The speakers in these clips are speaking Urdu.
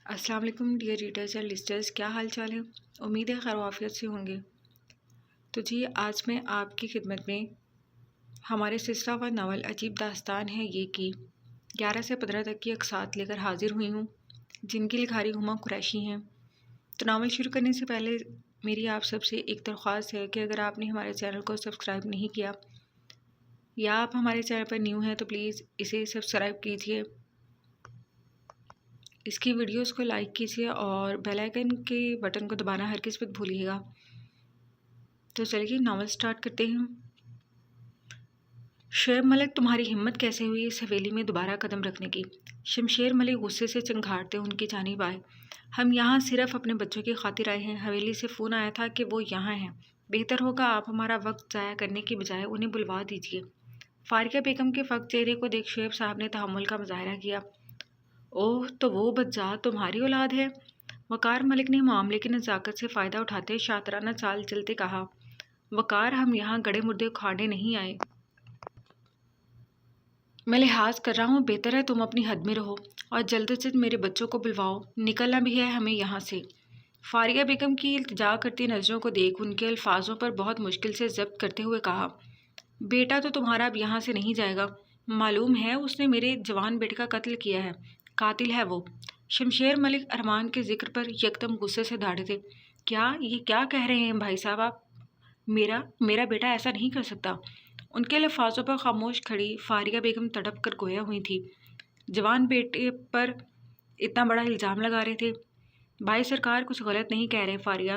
السلام علیکم ڈیئر ریڈرز اینڈ لسٹرز، کیا حال چال ہے؟ امید ہے خیر و عافیت سے ہوں گے۔ تو جی آج میں آپ کی خدمت میں ہمارے سلسلہ و ناول عجیب داستان ہے یہ کہ 11 سے 15 تک کی اقساط لے کر حاضر ہوئی ہوں، جن کی لکھاری ہما قریشی ہیں۔ تو ناول شروع کرنے سے پہلے میری آپ سب سے ایک درخواست ہے کہ اگر آپ نے ہمارے چینل کو سبسکرائب نہیں کیا یا آپ ہمارے چینل پر نیو ہیں تو پلیز اسے سبسکرائب کیجیے، اس کی ویڈیوز کو لائک کیجیے اور بیل آئیکن کے بٹن کو دبانا ہرگز مت بھولیے گا۔ تو چلیے ناول سٹارٹ کرتے ہیں۔ شعیب ملک، تمہاری ہمت کیسے ہوئی اس حویلی میں دوبارہ قدم رکھنے کی؟ شمشیر ملک غصے سے چنگھاڑتے ان کی جانب آئے۔ ہم یہاں صرف اپنے بچوں کی خاطر آئے ہیں۔ حویلی سے فون آیا تھا کہ وہ یہاں ہیں۔ بہتر ہوگا آپ ہمارا وقت ضائع کرنے کی بجائے انہیں بلوا دیجیے۔ فاریہ بیگم کے فقط چہرے کو دیکھ شعیب صاحب نے تحمل کا مظاہرہ کیا۔ اوہ، تو وہ بدذات تمہاری اولاد ہے؟ وقار ملک نے معاملے کی نزاکت سے فائدہ اٹھاتے شاطرانہ چال چلتے کہا۔ وقار، ہم یہاں گڑے مردے اکھاڑنے نہیں آئے۔ میں لحاظ کر رہا ہوں، بہتر ہے تم اپنی حد میں رہو اور جلد از جلد میرے بچوں کو بلواؤ، نکلنا بھی ہے ہمیں یہاں سے۔ فاریہ بیگم کی التجا کرتی نظروں کو دیکھ ان کے الفاظوں پر بہت مشکل سے ضبط کرتے ہوئے کہا، بیٹا تو تمہارا اب یہاں سے نہیں جائے گا۔ معلوم ہے اس نے میرے جوان بیٹے کا قتل کیا ہے، قاتل ہے وہ۔ شمشیر ملک ارمان کے ذکر پر یکدم غصے سے دھاڑے تھے۔ یہ کیا کہہ رہے ہیں بھائی صاحب آپ؟ میرا بیٹا ایسا نہیں کر سکتا۔ ان کے الفاظوں پر خاموش کھڑی فاریہ بیگم تڑپ کر گویا ہوئی تھی۔ جوان بیٹے پر اتنا بڑا الزام لگا رہے تھے۔ بھائی سرکار کچھ غلط نہیں کہہ رہے فاریہ،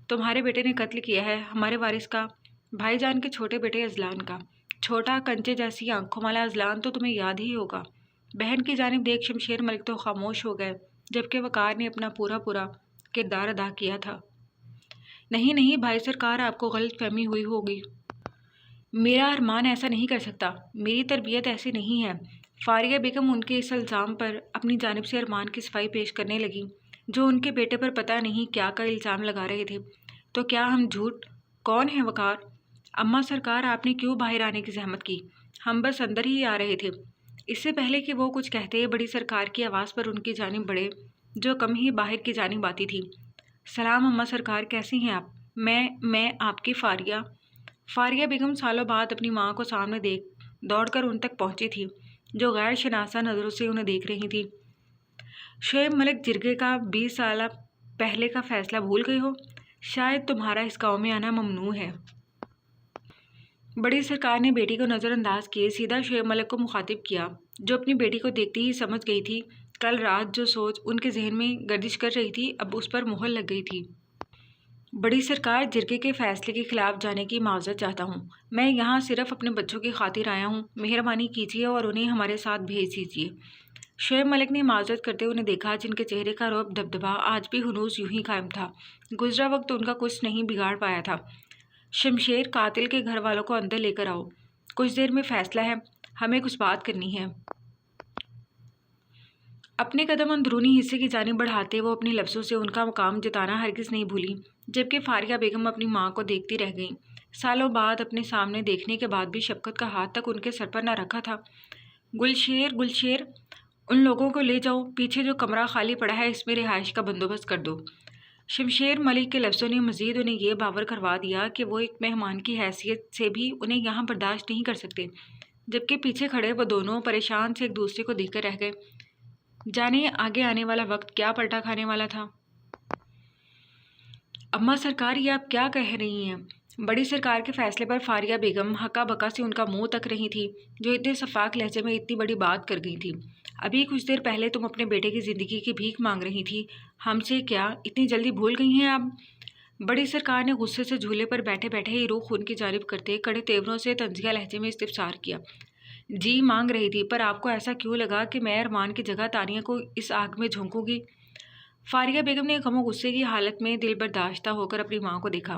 تمہارے بیٹے نے قتل کیا ہے ہمارے وارث کا، بھائی جان کے چھوٹے بیٹے اذلان کا۔ چھوٹا کنچے جیسی آنکھوں والا اذلان تو تمہیں یاد ہی ہوگا۔ بہن کی جانب دیکھ شمشیر ملک تو خاموش ہو گئے، جبکہ وقار نے اپنا پورا کردار ادا کیا تھا۔ نہیں بھائی سرکار، آپ کو غلط فہمی ہوئی ہوگی۔ میرا ارمان ایسا نہیں کر سکتا، میری تربیت ایسی نہیں ہے۔ فاریہ بیگم ان کے اس الزام پر اپنی جانب سے ارمان کی صفائی پیش کرنے لگی، جو ان کے بیٹے پر پتہ نہیں کیا کا الزام لگا رہے تھے۔ تو کیا ہم جھوٹ؟ کون ہے وقار؟ اماں سرکار، آپ نے کیوں باہر آنے کی زحمت کی؟ ہم بس اندر ہی آ رہے تھے۔ اس سے پہلے کہ وہ کچھ کہتے بڑی سرکار کی آواز پر ان کی جانب بڑھے، جو کم ہی باہر کی جانب آتی تھی۔ سلام اماں سرکار، کیسی ہیں آپ؟ میں آپ کی فاریہ۔ فاریہ بیگم سالوں بعد اپنی ماں کو سامنے دیکھ دوڑ کر ان تک پہنچی تھی، جو غیر شناسہ نظروں سے انہیں دیکھ رہی تھی۔ شعیب ملک، جرگے کا 20 سالہ پہلے کا فیصلہ بھول گئے ہو؟ شاید تمہارا اس گاؤں میں آنا ممنوع ہے۔ بڑی سرکار نے بیٹی کو نظر انداز کیے سیدھا شعیب ملک کو مخاطب کیا، جو اپنی بیٹی کو دیکھتے ہی سمجھ گئی تھی کل رات جو سوچ ان کے ذہن میں گردش کر رہی تھی اب اس پر مہر لگ گئی تھی۔ بڑی سرکار، جرگے کے فیصلے کے خلاف جانے کی معذرت چاہتا ہوں۔ میں یہاں صرف اپنے بچوں کی خاطر آیا ہوں، مہربانی کیجیے اور انہیں ہمارے ساتھ بھیج دیجیے۔ شعیب ملک نے معذرت کرتے انہیں دیکھا، جن کے چہرے کا رعب دبدبا آج بھی ہنوز یوں ہی قائم تھا۔ گزرا وقت ان کا کچھ نہیں بگاڑ پایا تھا۔ شمشیر، قاتل کے گھر والوں کو اندر لے کر آؤ، کچھ دیر میں فیصلہ ہے، ہمیں کچھ بات کرنی ہے۔ اپنے قدم اندرونی حصے کی جانب بڑھاتے وہ اپنے لفظوں سے ان کا مقام جتانا ہرگز نہیں بھولی، جبکہ فاریہ بیگم اپنی ماں کو دیکھتی رہ گئیں۔ سالوں بعد اپنے سامنے دیکھنے کے بعد بھی شفقت کا ہاتھ تک ان کے سر پر نہ رکھا تھا۔ گلشیر، ان لوگوں کو لے جاؤ، پیچھے جو کمرہ خالی پڑا ہے اس میں رہائش کا بندوبست کر دو۔ شمشیر ملک کے لفظوں نے مزید انہیں یہ باور کروا دیا کہ وہ ایک مہمان کی حیثیت سے بھی انہیں یہاں برداشت نہیں کر سکتے، جبکہ پیچھے کھڑے وہ دونوں پریشان سے ایک دوسرے کو دیکھ کر رہ گئے، جانے آگے آنے والا وقت کیا پلٹا کھانے والا تھا۔ اماں سرکار، یہ آپ کیا کہہ رہی ہیں؟ بڑی سرکار کے فیصلے پر فاریہ بیگم ہکا بکا سے ان کا منہ تک رہی تھی، جو اتنے شفاف لہجے میں اتنی بڑی بات کر گئی تھی۔ ابھی کچھ دیر پہلے تم اپنے بیٹے کی زندگی کی بھیک مانگ رہی تھی، ہم سے کیا اتنی جلدی بھول گئی ہیں آپ؟ بڑی سرکار نے غصے سے جھولے پر بیٹھے بیٹھے ہی رخ ان کی جانب کرتے کڑے تیوروں سے طنزیہ لہجے میں استفسار کیا۔ جی مانگ رہی تھی، پر آپ کو ایسا کیوں لگا کہ میں ارمان کی جگہ تانیہ کو اس آگ میں جھونکوں گی؟ فاریہ بیگم نے غم و غصے کی حالت میں دل برداشتہ ہو کر اپنی ماں کو دیکھا۔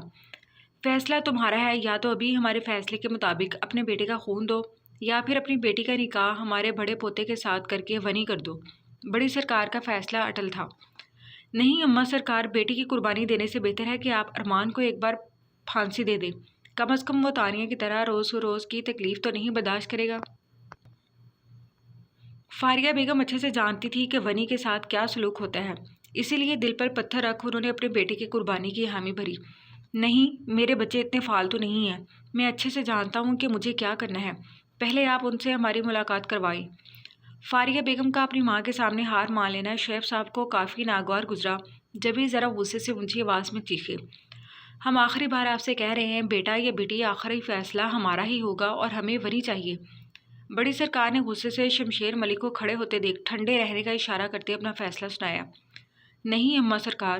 فیصلہ تمہارا ہے، یا تو ابھی ہمارے فیصلے کے مطابق اپنے بیٹے کا خون دو یا پھر اپنی بیٹی کا نکاح ہمارے بڑے پوتے کے ساتھ کر کے ونی کر دو۔ بڑی سرکار کا فیصلہ اٹل تھا۔ نہیں اماں سرکار، بیٹی کی قربانی دینے سے بہتر ہے کہ آپ ارمان کو ایک بار پھانسی دے دیں، کم از کم وہ تانیہ کی طرح روز کی تکلیف تو نہیں برداشت کرے گا۔ فاریہ بیگم اچھے سے جانتی تھی کہ ونی کے ساتھ کیا سلوک ہوتا ہے، اسی لیے دل پر پتھر رکھ انہوں نے اپنے بیٹے کی قربانی کی حامی بھری۔ نہیں، میرے بچے اتنے فالتو نہیں ہیں، میں اچھے سے جانتا ہوں کہ مجھے کیا کرنا ہے، پہلے آپ ان سے ہماری ملاقات کروائیں۔ فاریہ بیگم کا اپنی ماں کے سامنے ہار مان لینا شیف صاحب کو کافی ناگوار گزرا، جبھی ذرا غصے سے اونچی آواز میں چیخے، ہم آخری بار آپ سے کہہ رہے ہیں بیٹا یا بیٹی، آخری فیصلہ ہمارا ہی ہوگا اور ہمیں ونی چاہیے۔ بڑی سرکار نے غصے سے شمشیر ملک کو کھڑے ہوتے دیکھ ٹھنڈے رہنے کا اشارہ کرتے اپنا فیصلہ سنایا۔ نہیں اماں سرکار،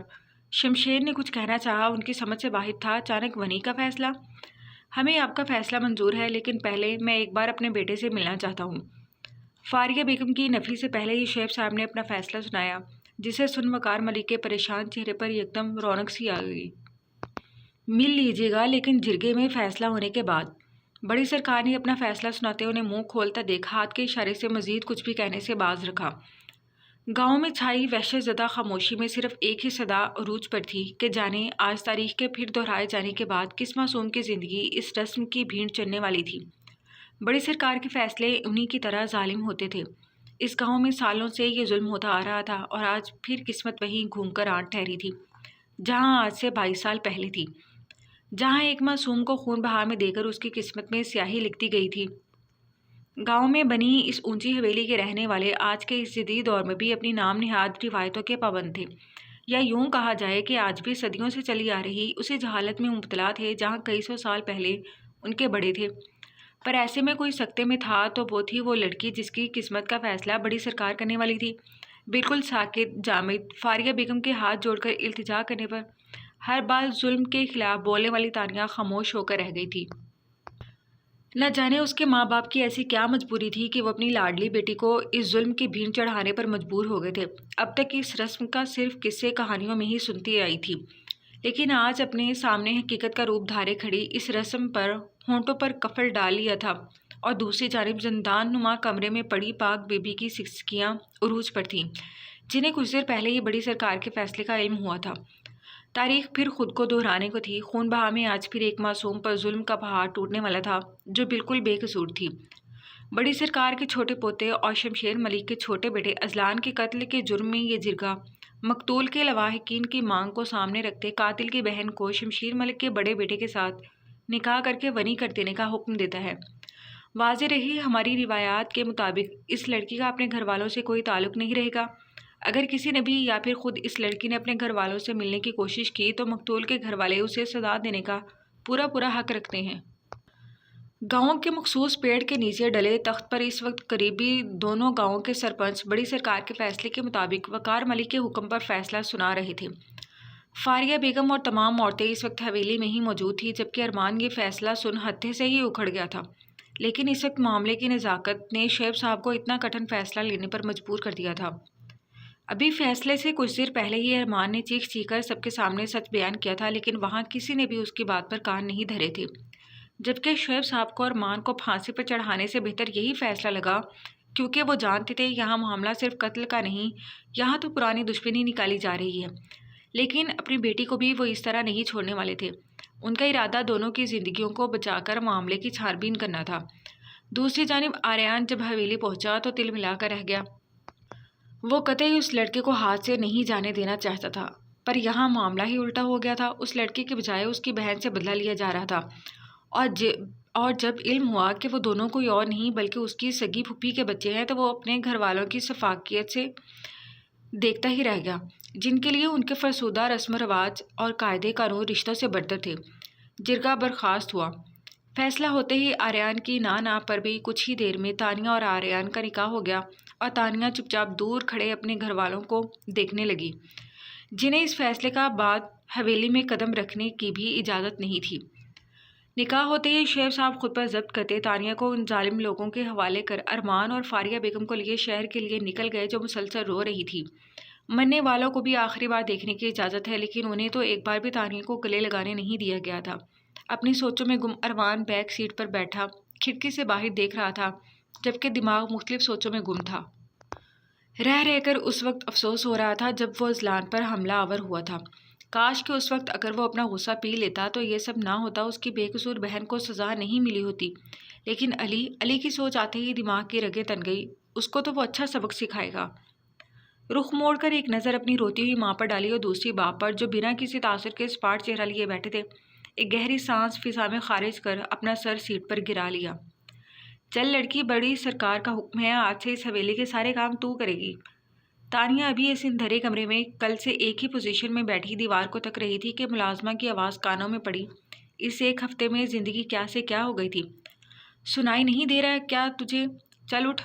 شمشیر نے کچھ کہنا چاہا، ان کی سمجھ سے باہر تھا۔ اچانک ونی کا فیصلہ؟ ہمیں آپ کا فیصلہ منظور ہے، لیکن پہلے میں ایک بار اپنے بیٹے سے ملنا چاہتا ہوں۔ فاریہ بیگم کی نفی سے پہلے ہی شیف صاحب نے اپنا فیصلہ سنایا، جسے سن وقار ملک کے پریشان چہرے پر یکدم رونق سی آ گئی۔ مل لیجیے گا، لیکن جرگے میں فیصلہ ہونے کے بعد۔ بڑی سرکار نے اپنا فیصلہ سناتے انہیں منہ کھولتا دیکھا، ہاتھ کے اشارے سے مزید کچھ بھی کہنے سے باز رکھا۔ گاؤں میں چھائی وحشت زدہ خاموشی میں صرف ایک ہی صدا عروج پر تھی کہ جانے آج تاریخ کے پھر دہرائے جانے کے بعد کس معصوم کی زندگی اس رسم کی بھیڑ چڑھنے والی تھی۔ بڑی سرکار کے فیصلے انہی کی طرح ظالم ہوتے تھے۔ اس گاؤں میں سالوں سے یہ ظلم ہوتا آ رہا تھا، اور آج پھر قسمت وہیں گھوم کر آن ٹھہری تھی جہاں آج سے 22 سال پہلے تھی، جہاں ایک معصوم کو خون بہا میں دے کر اس کی قسمت میں سیاہی لکھتی گئی تھی۔ گاؤں میں بنی اس اونچی حویلی کے رہنے والے آج کے اس جدید دور میں بھی اپنی نام نہاد روایتوں کے پابند تھے، یا یوں کہا جائے کہ آج بھی صدیوں سے چلی آ رہی اسی جہالت میں مبتلا تھے جہاں کئی سو سال پہلے ان کے بڑے تھے۔ پر ایسے میں کوئی سکتے میں تھا تو وہ تھی وہ لڑکی جس کی قسمت کا فیصلہ بڑی سرکار کرنے والی تھی۔ بالکل ساکت، جامد، فاریہ بیگم کے ہاتھ جوڑ کر التجا کرنے پر ہر بار ظلم کے خلاف بولنے والی تانیہ خاموش ہو کر رہ گئی تھی۔ نہ جانے اس کے ماں باپ کی ایسی کیا مجبوری تھی کہ وہ اپنی لاڈلی بیٹی کو اس ظلم کی بھیڑ چڑھانے پر مجبور ہو گئے تھے۔ اب تک اس رسم کا صرف قصے کہانیوں میں ہی سنتی آئی تھی، لیکن آج اپنے سامنے حقیقت کا روپ دھارے کھڑی اس رسم پر ہونٹوں پر کفل ڈال لیا تھا، اور دوسری جانب زندان نما کمرے میں پڑی پاک بی بی کی سکسکیاں عروج پر تھیں، جنہیں کچھ دیر پہلے ہی بڑی سرکار کے فیصلے کا علم ہوا تھا۔ تاریخ پھر خود کو دہرانے کو تھی، خون بہا میں آج پھر ایک معصوم پر ظلم کا پہاڑ ٹوٹنے والا تھا جو بالکل بے قصور تھی۔ بڑی سرکار کے چھوٹے پوتے اور شمشیر ملک کے چھوٹے بیٹے اذلان کے قتل کے جرم میں یہ جرگہ مقتول کے لواحقین کی مانگ کو سامنے رکھتے قاتل کی بہن کو شمشیر ملک کے بڑے بیٹے کے ساتھ نکاح کر کے ونی کر دینے کا حکم دیتا ہے۔ واضح رہی ہماری روایات کے مطابق اس لڑکی کا اپنے گھر والوں سے کوئی تعلق نہیں رہے گا۔ اگر کسی نے بھی یا پھر خود اس لڑکی نے اپنے گھر والوں سے ملنے کی کوشش کی تو مقتول کے گھر والے اسے سزا دینے کا پورا حق رکھتے ہیں۔ گاؤں کے مخصوص پیڑ کے نیچے ڈلے تخت پر اس وقت قریبی دونوں گاؤں کے سرپنچ بڑی سرکار کے فیصلے کے مطابق وقار ملک کے حکم پر فیصلہ سنا رہے تھے۔ فاریہ بیگم اور تمام عورتیں اس وقت حویلی میں ہی موجود تھیں، جبکہ ارمان یہ فیصلہ سن ہتھے سے ہی اکھڑ گیا تھا، لیکن اس وقت معاملے کی نزاکت نے شیف صاحب کو اتنا کٹھن فیصلہ لینے پر مجبور کر دیا تھا۔ ابھی فیصلے سے کچھ دیر پہلے ہی ارمان نے چیخ کر سب کے سامنے سچ بیان کیا تھا، لیکن وہاں کسی نے بھی اس کی بات پر کان نہیں دھرے تھے، جبکہ شعیب صاحب کو ارمان کو پھانسی پر چڑھانے سے بہتر یہی فیصلہ لگا، کیونکہ وہ جانتے تھے یہاں معاملہ صرف قتل کا نہیں، یہاں تو پرانی دشمنی نکالی جا رہی ہے، لیکن اپنی بیٹی کو بھی وہ اس طرح نہیں چھوڑنے والے تھے۔ ان کا ارادہ دونوں کی زندگیوں کو بچا کر معاملے کی چھان بین کرنا تھا۔ دوسری جانب آریان جب حویلی پہنچا تو تل ملا کر رہ گیا۔ وہ قطعی اس لڑکے کو ہاتھ سے نہیں جانے دینا چاہتا تھا، پر یہاں معاملہ ہی الٹا ہو گیا تھا۔ اس لڑکے کے بجائے اس کی بہن سے بدلہ لیا جا رہا تھا، اور جب علم ہوا کہ وہ دونوں کوئی اور نہیں بلکہ اس کی سگی پھوپھی کے بچے ہیں تو وہ اپنے گھر والوں کی شفقت سے دیکھتا ہی رہ گیا، جن کے لیے ان کے فرسودہ رسم و رواج اور قاعدے قانون رشتوں سے برتر تھے۔ جرگہ برخاست ہوا۔ فیصلہ ہوتے ہی آریان کی نا پر بھی کچھ ہی دیر میں تانیہ اور آریان کا نکاح ہو گیا، اور تانیہ چپ چاپ دور کھڑے اپنے گھر والوں کو دیکھنے لگی، جنہیں اس فیصلے کا بعد حویلی میں قدم رکھنے کی بھی اجازت نہیں تھی۔ نکاح ہوتے ہی شیخ صاحب خود پر ضبط کرتے تانیہ کو ان ظالم لوگوں کے حوالے کر ارمان اور فاریہ بیگم کو لیے شہر کے لیے نکل گئے، جو مسلسل رو رہی تھی۔ مرنے والوں کو بھی آخری بار دیکھنے کی اجازت ہے، لیکن انہیں تو ایک بار بھی تانیہ کو گلے لگانے نہیں دیا گیا تھا۔ اپنی سوچوں میں گم ارمان بیک سیٹ پر بیٹھا کھڑکی سے باہر دیکھ رہا تھا، جبکہ دماغ مختلف سوچوں میں گم تھا۔ رہ کر اس وقت افسوس ہو رہا تھا جب وہ اذلان پر حملہ آور ہوا تھا۔ کاش کہ اس وقت اگر وہ اپنا غصہ پی لیتا تو یہ سب نہ ہوتا، اس کی بے قصور بہن کو سزا نہیں ملی ہوتی۔ لیکن علی کی سوچ آتے ہی دماغ کی رگیں تن گئی، اس کو تو وہ اچھا سبق سکھائے گا۔ رخ موڑ کر ایک نظر اپنی روتی ہوئی ماں پر ڈالی اور دوسری باپ پر جو بنا کسی تاثر کے اسپاٹ چہرہ لیے بیٹھے تھے۔ ایک گہری سانس فضا میں خارج کر اپنا سر سیٹ پر گرا لیا۔ چل لڑکی، بڑی سرکار کا حکم ہے، آج سے اس حویلی کے سارے کام تو کرے گی۔ تانیہ ابھی اس اندھیرے کمرے میں کل سے ایک ہی پوزیشن میں بیٹھی دیوار کو تک رہی تھی کہ ملازمہ کی آواز کانوں میں پڑی۔ اس ایک ہفتے میں زندگی کیا سے کیا ہو گئی تھی۔ سنائی نہیں دے رہا کیا تجھے؟ چل اٹھ۔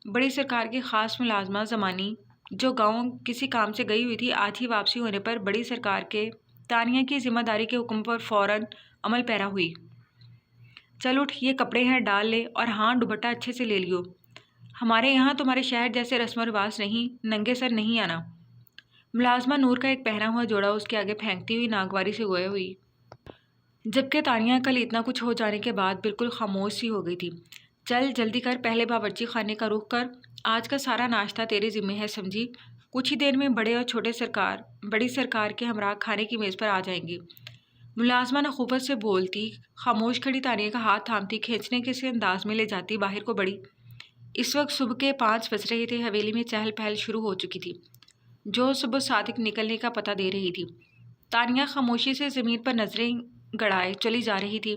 بڑی سرکار کی خاص ملازمہ زمانی جو گاؤں کسی کام سے گئی ہوئی تھی، آج ہی واپسی ہونے پر بڑی سرکار کے تانیہ کی ذمہ داری کے حکم پر فوراً عمل پیرا ہوئی۔ چل اٹھ، یہ کپڑے ہیں، ڈال لے، اور ہاں دوپٹہ اچھے سے لے لیو۔ ہمارے یہاں تمہارے شہر جیسے رسم و رواج نہیں، ننگے سر نہیں آنا۔ ملازمہ نور کا ایک پہنا ہوا جوڑا اس کے آگے پھینکتی ہوئی ناگواری سے گویا ہوئی، جبکہ تانیہ کل اتنا کچھ ہو جانے کے بعد بالکل خاموش سی ہو گئی تھی۔ چل جلدی کر، پہلے باورچی خانے کا رخ کر، آج کا سارا ناشتہ تیرے ذمہ ہے، سمجھی؟ کچھ ہی دیر میں بڑے اور چھوٹے سرکار بڑی سرکار کے ہمراہ کھانے کی میز پر آ جائیں گے۔ ملازمہ نخوت سے بولتی، خاموش کھڑی تانیہ کا ہاتھ تھامتی، کھینچنے کے سے انداز میں لے جاتی باہر کو بڑھی۔ اس وقت صبح کے 5 بج رہے تھے۔ حویلی میں چہل پہل شروع ہو چکی تھی جو صبح صادق نکلنے کا پتہ دے رہی تھی۔ تانیہ خاموشی سے زمین پر نظریں گڑائے چلی جا رہی تھی۔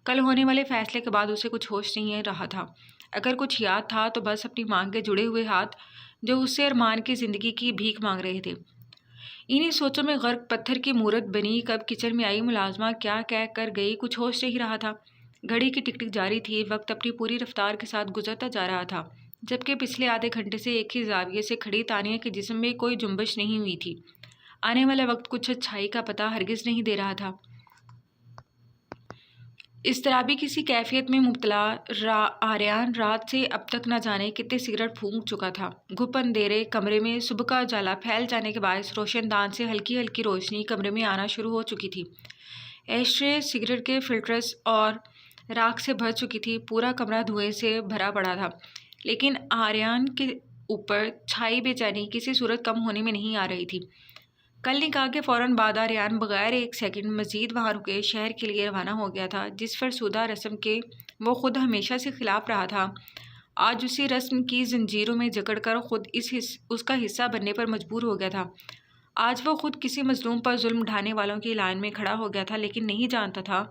کل ہونے والے فیصلے کے بعد اسے کچھ ہوش نہیں رہا تھا۔ اگر کچھ یاد تھا تو بس اپنی ماں کے جڑے ہوئے ہاتھ جو اس سے ارمان کی زندگی کی بھیک مانگ رہے تھے۔ انہی سوچوں میں غرق پتھر کی مورت بنی کب کچن میں آئی ملازمہ کیا کہہ کر گئی، کچھ ہوش نہیں رہا تھا۔ گھڑی کی ٹک ٹک جاری تھی، وقت اپنی پوری رفتار کے ساتھ گزرتا جا رہا تھا، جبکہ پچھلے آدھے گھنٹے سے ایک ہی زاویے سے کھڑی تانیہ کے جسم میں کوئی جنبش نہیں ہوئی تھی۔ آنے والا وقت کچھ اچھائی کا پتہ ہرگز نہیں دے رہا تھا۔ اضطرابی کسی کیفیت میں مبتلا آریان رات سے اب تک نہ جانے کتنے سگریٹ پھونک چکا تھا۔ گھپ اندھیرے کمرے میں صبح کا اجالا پھیل جانے کے باعث روشن دان سے ہلکی ہلکی روشنی کمرے میں آنا شروع ہو چکی تھی۔ ایشٹرے سگریٹ کے فلٹرز اور راکھ سے بھر چکی تھی، پورا کمرہ دھوئیں سے بھرا پڑا تھا، لیکن آریان کے اوپر چھائی بے چینی کسی صورت کم ہونے میں نہیں آ رہی تھی۔ کل نکاح کے فوراً بعد آریان بغیر ایک سیکنڈ مزید وہاں رکے شہر کے لیے روانہ ہو گیا تھا جس فرسودہ رسم کے وہ خود ہمیشہ سے خلاف رہا تھا۔ آج اسی رسم کی زنجیروں میں جکڑ کر خود اس کا حصہ بننے پر مجبور ہو گیا تھا۔ آج وہ خود کسی مظلوم پر ظلم ڈھانے والوں کی لائن میں کھڑا ہو گیا تھا، لیکن نہیں جانتا تھا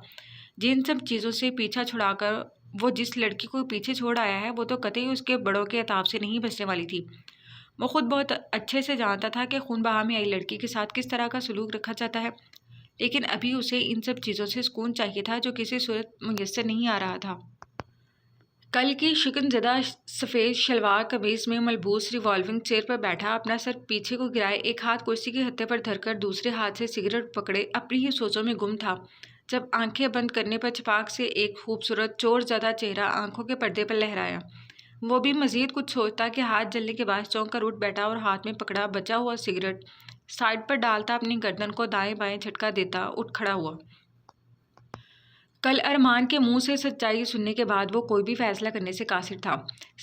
جن سب چیزوں سے پیچھا چھڑا کر وہ جس لڑکی کو پیچھے چھوڑ آیا ہے وہ تو قطعی اس کے بڑوں کے عتاب سے نہیں بچنے والی تھی۔ وہ خود بہت اچھے سے جانتا تھا کہ خون بہا میں آئی لڑکی کے ساتھ کس طرح کا سلوک رکھا جاتا ہے، لیکن ابھی اسے ان سب چیزوں سے سکون چاہیے تھا جو کسی صورت میسر نہیں آ رہا تھا۔ کل کی شکن زدہ سفید شلوار قمیض میں ملبوس ریوالونگ چیئر پر بیٹھا، اپنا سر پیچھے کو گرائے، ایک ہاتھ کرسی کے ہتھے پر دھر کر دوسرے ہاتھ سے سگریٹ پکڑے اپنی ہی سوچوں میں گم تھا، جب آنکھیں بند کرنے پر چھپاک سے ایک خوبصورت چور زدہ چہرہ آنکھوں کے پردے پر لہرایا۔ وہ بھی مزید کچھ سوچتا کہ ہاتھ جلنے کے باعث چونک کر اٹھ بیٹھا اور ہاتھ میں پکڑا بچا ہوا سگریٹ سائیڈ پر ڈالتا اپنی گردن کو دائیں بائیں جھٹکا دیتا اٹھ کھڑا ہوا۔ کل ارمان کے منہ سے سچائی سننے کے بعد وہ کوئی بھی فیصلہ کرنے سے قاصر تھا۔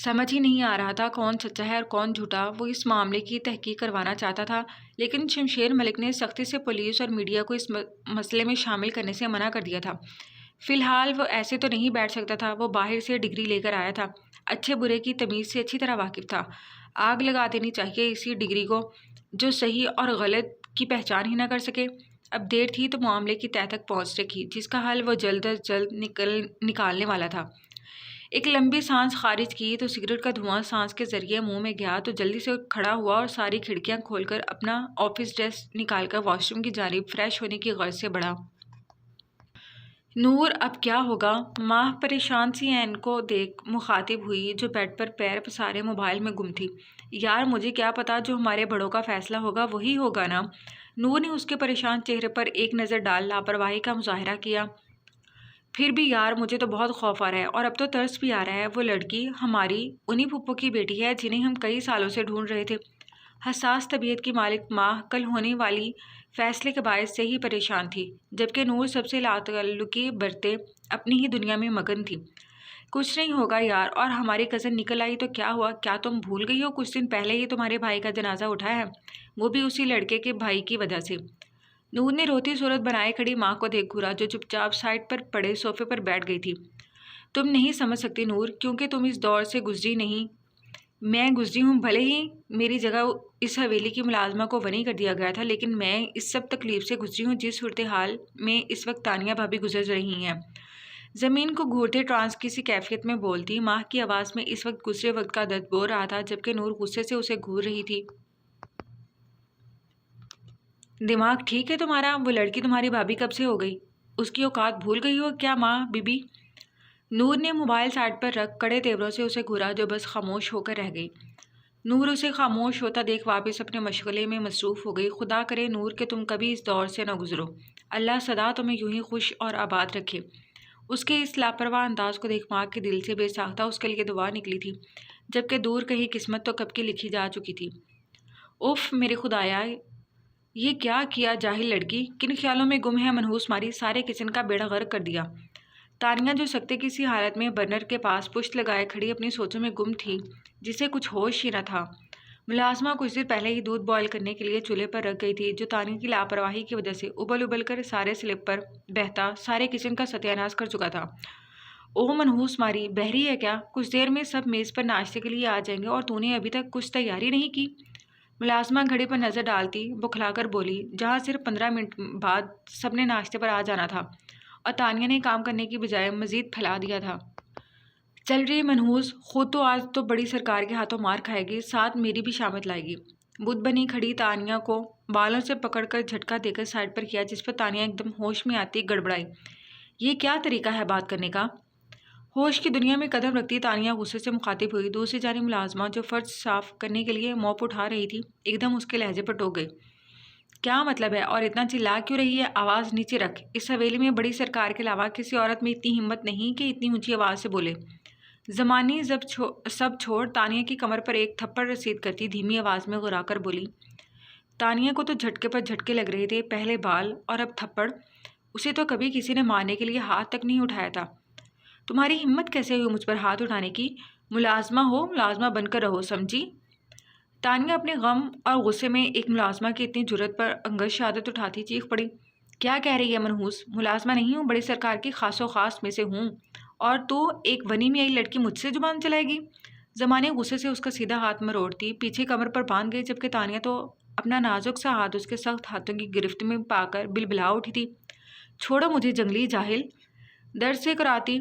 سمجھ ہی نہیں آ رہا تھا کون سچا ہے اور کون جھوٹا۔ وہ اس معاملے کی تحقیق کروانا چاہتا تھا، لیکن شمشیر ملک نے سختی سے پولیس اور میڈیا کو اس مسئلے میں شامل کرنے سے منع کر دیا تھا۔ فی الحال وہ ایسے تو نہیں بیٹھ سکتا تھا، وہ باہر سے ڈگری لے کر آیا تھا، اچھے برے کی تمیز سے اچھی طرح واقف تھا۔ آگ لگا دینی چاہیے اسی ڈگری کو جو صحیح اور غلط کی پہچان ہی نہ کر سکے۔ اب دیر تھی تو معاملے کی تہہ تک پہنچ رکھی جس کا حل وہ جلد از جلد نکالنے والا تھا۔ ایک لمبی سانس خارج کی تو سگریٹ کا دھواں سانس کے ذریعے منہ میں گیا تو جلدی سے کھڑا ہوا اور ساری کھڑکیاں کھول کر اپنا آفس ڈریس نکال کر واش روم کی جانب فریش ہونے کی غرض سے بڑھا۔ نور اب کیا ہوگا؟ ماہ پریشان سی عین کو دیکھ مخاطب ہوئی جو بیڈ پر پیر پسارے موبائل میں گم تھی۔ یار مجھے کیا پتا، جو ہمارے بڑوں کا فیصلہ ہوگا وہی ہوگا نا۔ نور نے اس کے پریشان چہرے پر ایک نظر ڈال لاپرواہی کا مظاہرہ کیا۔ پھر بھی یار مجھے تو بہت خوف آ رہا ہے اور اب تو ترس بھی آ رہا ہے۔ وہ لڑکی ہماری انہی پھپھو کی بیٹی ہے جنہیں ہم کئی سالوں سے ڈھونڈ رہے تھے۔ حساس طبیعت کی مالک ماہ کل ہونے والی فیصلے کے باعث سے ہی پریشان تھی، جبکہ نور سب سے لاتعلقی برتے اپنی ہی دنیا میں مگن تھی۔ کچھ نہیں ہوگا یار، اور ہماری کزن نکل آئی تو کیا ہوا؟ کیا تم بھول گئی ہو کچھ دن پہلے ہی تمہارے بھائی کا جنازہ اٹھا ہے، وہ بھی اسی لڑکے کے بھائی کی وجہ سے۔ نور نے روتی صورت بنائے کھڑی ماں کو دیکھ گھورا جو چپ چاپ سائڈ پر پڑے صوفے پر بیٹھ گئی تھی۔ تم نہیں سمجھ سکتی نور، کیونکہ تم اس دور سے گزری نہیں۔ میں گزری ہوں، بھلے ہی میری جگہ اس حویلی کی ملازمہ کو ونی کر دیا گیا تھا، لیکن میں اس سب تکلیف سے گزری ہوں جس صورتحال میں اس وقت تانیہ بھابی گزر رہی ہیں۔ زمین کو گھورتے ٹرانس کسی کیفیت میں بولتی، ماہ کی آواز میں اس وقت گزرے وقت کا درد بول رہا تھا، جبکہ نور غصے سے اسے گھور رہی تھی۔ دماغ ٹھیک ہے تمہارا؟ وہ لڑکی تمہاری بھابی کب سے ہو گئی؟ اس کی اوقات بھول گئی ہو کیا ماں بی بی؟ نور نے موبائل سائڈ پر رکھ کڑے تیوروں سے اسے گھورا، جو بس خاموش ہو کر رہ گئی۔ نور اسے خاموش ہوتا دیکھ واپس اپنے مشغلے میں مصروف ہو گئی۔ خدا کرے نور کہ تم کبھی اس دور سے نہ گزرو، اللہ سدا تمہیں یوں ہی خوش اور آباد رکھے۔ اس کے اس لاپرواہ انداز کو دیکھ ماں کے دل سے بے ساختہ اس کے لیے دعا نکلی تھی، جبکہ دور کہیں قسمت تو کب کی لکھی جا چکی تھی۔ اف میرے خدایا، یہ کیا کیا جاہل لڑکی، کن خیالوں میں گم ہے منحوس ماری، سارے کچن کا بیڑا غرق کر دیا۔ تانیہ جو سکتے کی سی حالت میں برنر کے پاس پشت لگائے کھڑی اپنی سوچوں میں گم تھی، جسے کچھ ہوش ہی نہ تھا۔ ملازمہ کچھ دیر پہلے ہی دودھ بوائل کرنے کے لیے چولہے پر رکھ گئی تھی، جو تانیہ کی لاپرواہی کی وجہ سے ابل ابل کر سارے سلپ پر بہتا سارے کچن کا ستیہ ناش کر چکا تھا۔ اوہ منحوس ماری، بہری ہے کیا؟ کچھ دیر میں سب میز پر ناشتے کے لیے آ جائیں گے اور تو نے ابھی تک کچھ تیاری نہیں کی؟ ملازمہ گھڑی پر نظر ڈالتی بکھلا کر بولی، جہاں صرف 15 منٹ بعد سب نے ناشتے پر آ جانا تھا اور تانیہ نے کام کرنے کی بجائے مزید پھیلا دیا تھا۔ چل رہی منحوس، خود تو آج تو بڑی سرکار کے ہاتھوں مار کھائے گی، ساتھ میری بھی شامت لائے گی۔ بت بنی کھڑی تانیہ کو بالوں سے پکڑ کر جھٹکا دے کر سائڈ پر کیا، جس پر تانیہ ایک دم ہوش میں آتی گڑبڑائی۔ یہ کیا طریقہ ہے بات کرنے کا؟ ہوش کی دنیا میں قدم رکھتی تانیہ غصے سے مخاطب ہوئی۔ دوسری جانب ملازمہ جو فرش صاف کرنے کے لیے موپ اٹھا رہی تھی، ایک دم اس کے لہجے پر ٹوک گئی۔ کیا مطلب ہے اور اتنا چلا کیوں رہی ہے؟ آواز نیچے رکھ، اس حویلی میں بڑی سرکار کے علاوہ کسی عورت میں اتنی ہمت نہیں کہ اتنی اونچی آواز سے بولے۔ زمانی سب چھوڑ تانیہ کی کمر پر ایک تھپڑ رسید کرتی دھیمی آواز میں غرا کر بولی۔ تانیہ کو تو جھٹکے پر جھٹکے لگ رہے تھے، پہلے بال اور اب تھپڑ۔ اسے تو کبھی کسی نے مارنے کے لیے ہاتھ تک نہیں اٹھایا تھا۔ تمہاری ہمت کیسے ہوئی مجھ پر ہاتھ اٹھانے کی؟ ملازمہ ہو، ملازمہ بن کر رہو، سمجھی؟ تانیہ اپنے غم اور غصے میں ایک ملازمہ کی اتنی جرأت پر انگشت شہادت اٹھاتی چیخ پڑی۔ کیا کہہ رہی ہے منحوس؟ ملازمہ نہیں ہوں، بڑی سرکار کی خاص و خاص میں سے ہوں، اور تو ایک ونی میں آئی لڑکی مجھ سے زبان چلائے گی؟ زمانے غصے سے اس کا سیدھا ہاتھ مروڑتی پیچھے کمر پر باندھ گئی، جبکہ تانیہ تو اپنا نازک سا ہاتھ اس کے سخت ہاتھوں کی گرفت میں پا کر بلبلا اٹھی تھی۔ چھوڑو مجھے جنگلی جاہل، درد سے کراتی۔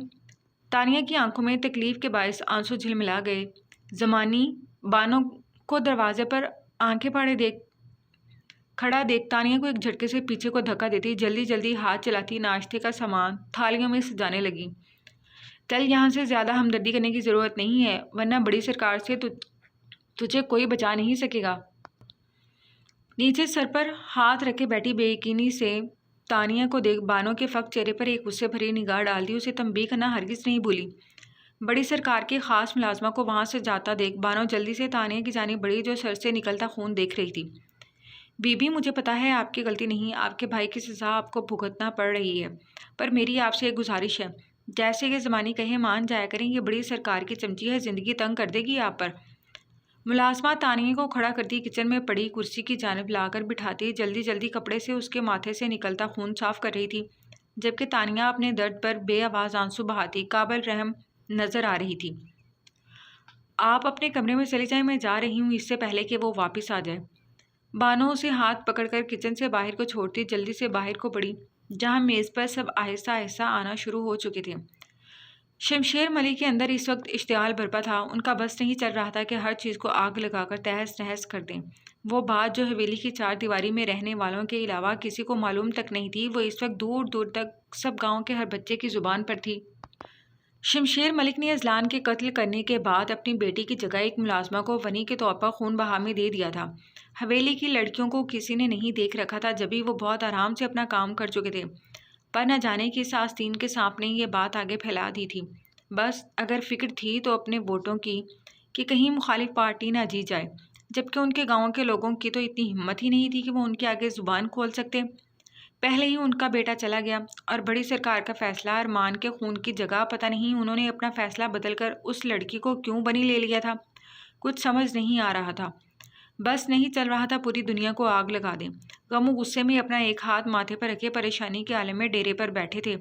تانیہ کی آنکھوں میں تکلیف کے باعث آنسو جھلملا گئے۔ زمانی بانوں کو دروازے پر آنکھیں پھاڑے کھڑا دیکھ تانیہ کو ایک جھٹکے سے پیچھے کو دھکا دیتی جلدی جلدی ہاتھ چلاتی ناشتے کا سامان تھالیوں میں سجانے لگی۔ چل یہاں سے، زیادہ ہمدردی کرنے کی ضرورت نہیں ہے، ورنہ بڑی سرکار سے تجھے کوئی بچا نہیں سکے گا۔ نیچے سر پر ہاتھ رکھے بیٹھی بے یقینی سے تانیہ کو دیکھ بانوں کے فق چہرے پر ایک غصے بھری نگاہ ڈال دی۔ اسے تنبیہ کرنا ہرگز نہیں بھولی۔ بڑی سرکار کے خاص ملازمہ کو وہاں سے جاتا دیکھ بانو جلدی سے تانیہ کی جانب بڑھی، جو سر سے نکلتا خون دیکھ رہی تھی۔ بی بی مجھے پتا ہے آپ کی غلطی نہیں، آپ کے بھائی کی سزا آپ کو بھگتنا پڑ رہی ہے، پر میری آپ سے ایک گزارش ہے، جیسے یہ زمانی کہے مان جایا کریں، یہ بڑی سرکار کی چمچی ہے، زندگی تنگ کر دے گی آپ پر۔ ملازمہ تانیہ کو کھڑا کرتی کچن میں پڑی کرسی کی جانب لا کر بٹھاتی جلدی جلدی کپڑے سے اس کے ماتھے سے نکلتا خون صاف کر رہی تھی، جبکہ تانیہ اپنے درد پر بے آواز آنسو بہاتی قابل رحم نظر آ رہی تھی۔ آپ اپنے کمرے میں چلی جائیں، میں جا رہی ہوں، اس سے پہلے کہ وہ واپس آ جائے۔ بانو اسے ہاتھ پکڑ کر کچن سے باہر کو چھوڑتی جلدی سے باہر کو بڑھی، جہاں میز پر سب آہستہ آہستہ آنا شروع ہو چکے تھے۔ شمشیر ملک کے اندر اس وقت اشتعال برپا تھا، ان کا بس نہیں چل رہا تھا کہ ہر چیز کو آگ لگا کر تہس نہس کر دیں۔ وہ بات جو حویلی کی چار دیواری میں رہنے والوں کے علاوہ کسی کو معلوم تک نہیں تھی، وہ اس وقت دور دور تک سب گاؤں کے ہر بچے کی زبان پر تھی۔ شمشیر ملک نے اذلان کے قتل کرنے کے بعد اپنی بیٹی کی جگہ ایک ملازمہ کو ونی کے طور پر خون بہا میں دے دیا تھا۔ حویلی کی لڑکیوں کو کسی نے نہیں دیکھ رکھا تھا، جبھی وہ بہت آرام سے اپنا کام کر چکے تھے، پر نہ جانے کس آستین کے سانپ نے یہ بات آگے پھیلا دی تھی۔ بس اگر فکر تھی تو اپنے ووٹوں کی، کہ کہیں مخالف پارٹی نہ جیت جائے، جبکہ ان کے گاؤں کے لوگوں کی تو اتنی ہمت ہی نہیں تھی کہ وہ ان کے آگے زبان کھول سکتے۔ پہلے ہی ان کا بیٹا چلا گیا، اور بڑی سرکار کا فیصلہ ارمان کے خون کی جگہ پتہ نہیں انہوں نے اپنا فیصلہ بدل کر اس لڑکی کو کیوں بنی لے لیا تھا۔ کچھ سمجھ نہیں آ رہا تھا، بس نہیں چل رہا تھا پوری دنیا کو آگ لگا دیں۔ غم و غصے میں اپنا ایک ہاتھ ماتھے پر رکھے پریشانی کے عالم میں ڈیرے پر بیٹھے تھے۔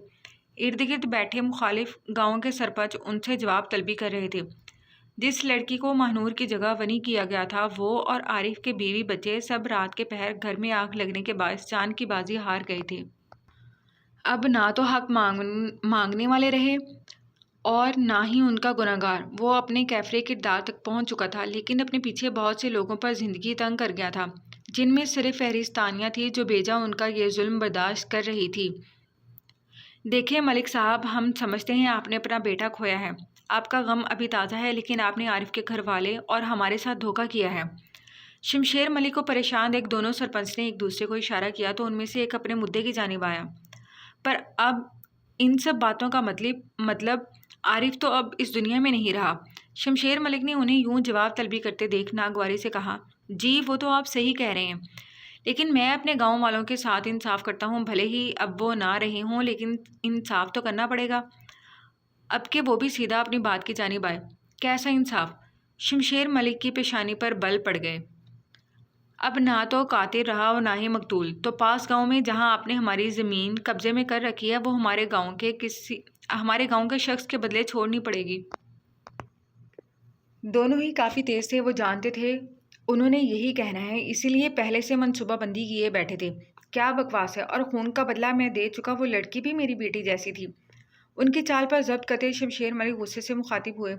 ارد گرد بیٹھے مخالف گاؤں کے سرپنچ ان سے جواب طلبی کر رہے تھے۔ جس لڑکی کو مہنور کی جگہ ونی کیا گیا تھا، وہ اور عارف کے بیوی بچے سب رات کے پہر گھر میں آگ لگنے کے باعث جان کی بازی ہار گئے تھے۔ اب نہ تو حق مانگنے والے رہے اور نہ ہی ان کا گنہگار۔ وہ اپنے کیفرے کردار تک پہنچ چکا تھا، لیکن اپنے پیچھے بہت سے لوگوں پر زندگی تنگ کر گیا تھا، جن میں صرف فہرست تانیہ تھی جو بیجا ان کا یہ ظلم برداشت کر رہی تھی۔ دیکھیں ملک صاحب، ہم سمجھتے ہیں آپ نے اپنا بیٹا کھویا ہے، آپ کا غم ابھی تازہ ہے، لیکن آپ نے عارف کے گھر والے اور ہمارے ساتھ دھوکہ کیا ہے۔ شمشیر ملک کو پریشان دیکھ دونوں سرپنچ نے ایک دوسرے کو اشارہ کیا تو ان میں سے ایک اپنے مدعے کی جانب آیا۔ پر اب ان سب باتوں کا مطلب عارف تو اب اس دنیا میں نہیں رہا۔ شمشیر ملک نے انہیں یوں جواب طلبی کرتے دیکھ ناگواری سے کہا، جی وہ تو آپ صحیح کہہ رہے ہیں، لیکن میں اپنے گاؤں والوں کے ساتھ انصاف کرتا ہوں، بھلے ہی اب وہ نہ رہے ہوں، لیکن انصاف تو کرنا پڑے گا۔ اب کہ وہ بھی سیدھا اپنی بات کی جانب آئے۔ کیسا انصاف؟ شمشیر ملک کی پیشانی پر بل پڑ گئے۔ اب نہ تو قاتل رہا اور نہ ہی مقتول، تو پاس گاؤں میں جہاں آپ نے ہماری زمین قبضے میں کر رکھی ہے، وہ ہمارے گاؤں کے شخص کے بدلے چھوڑنی پڑے گی۔ دونوں ہی کافی تیز تھے، وہ جانتے تھے انہوں نے یہی کہنا ہے، اسی لیے پہلے سے منصوبہ بندی کیے بیٹھے تھے۔ کیا بکواس ہے، اور خون کا بدلہ میں دے چکا، وہ لڑکی بھی میری بیٹی جیسی تھی۔ ان کی چال پر ضبط کرتے شمشیر ملک غصے سے مخاطب ہوئے،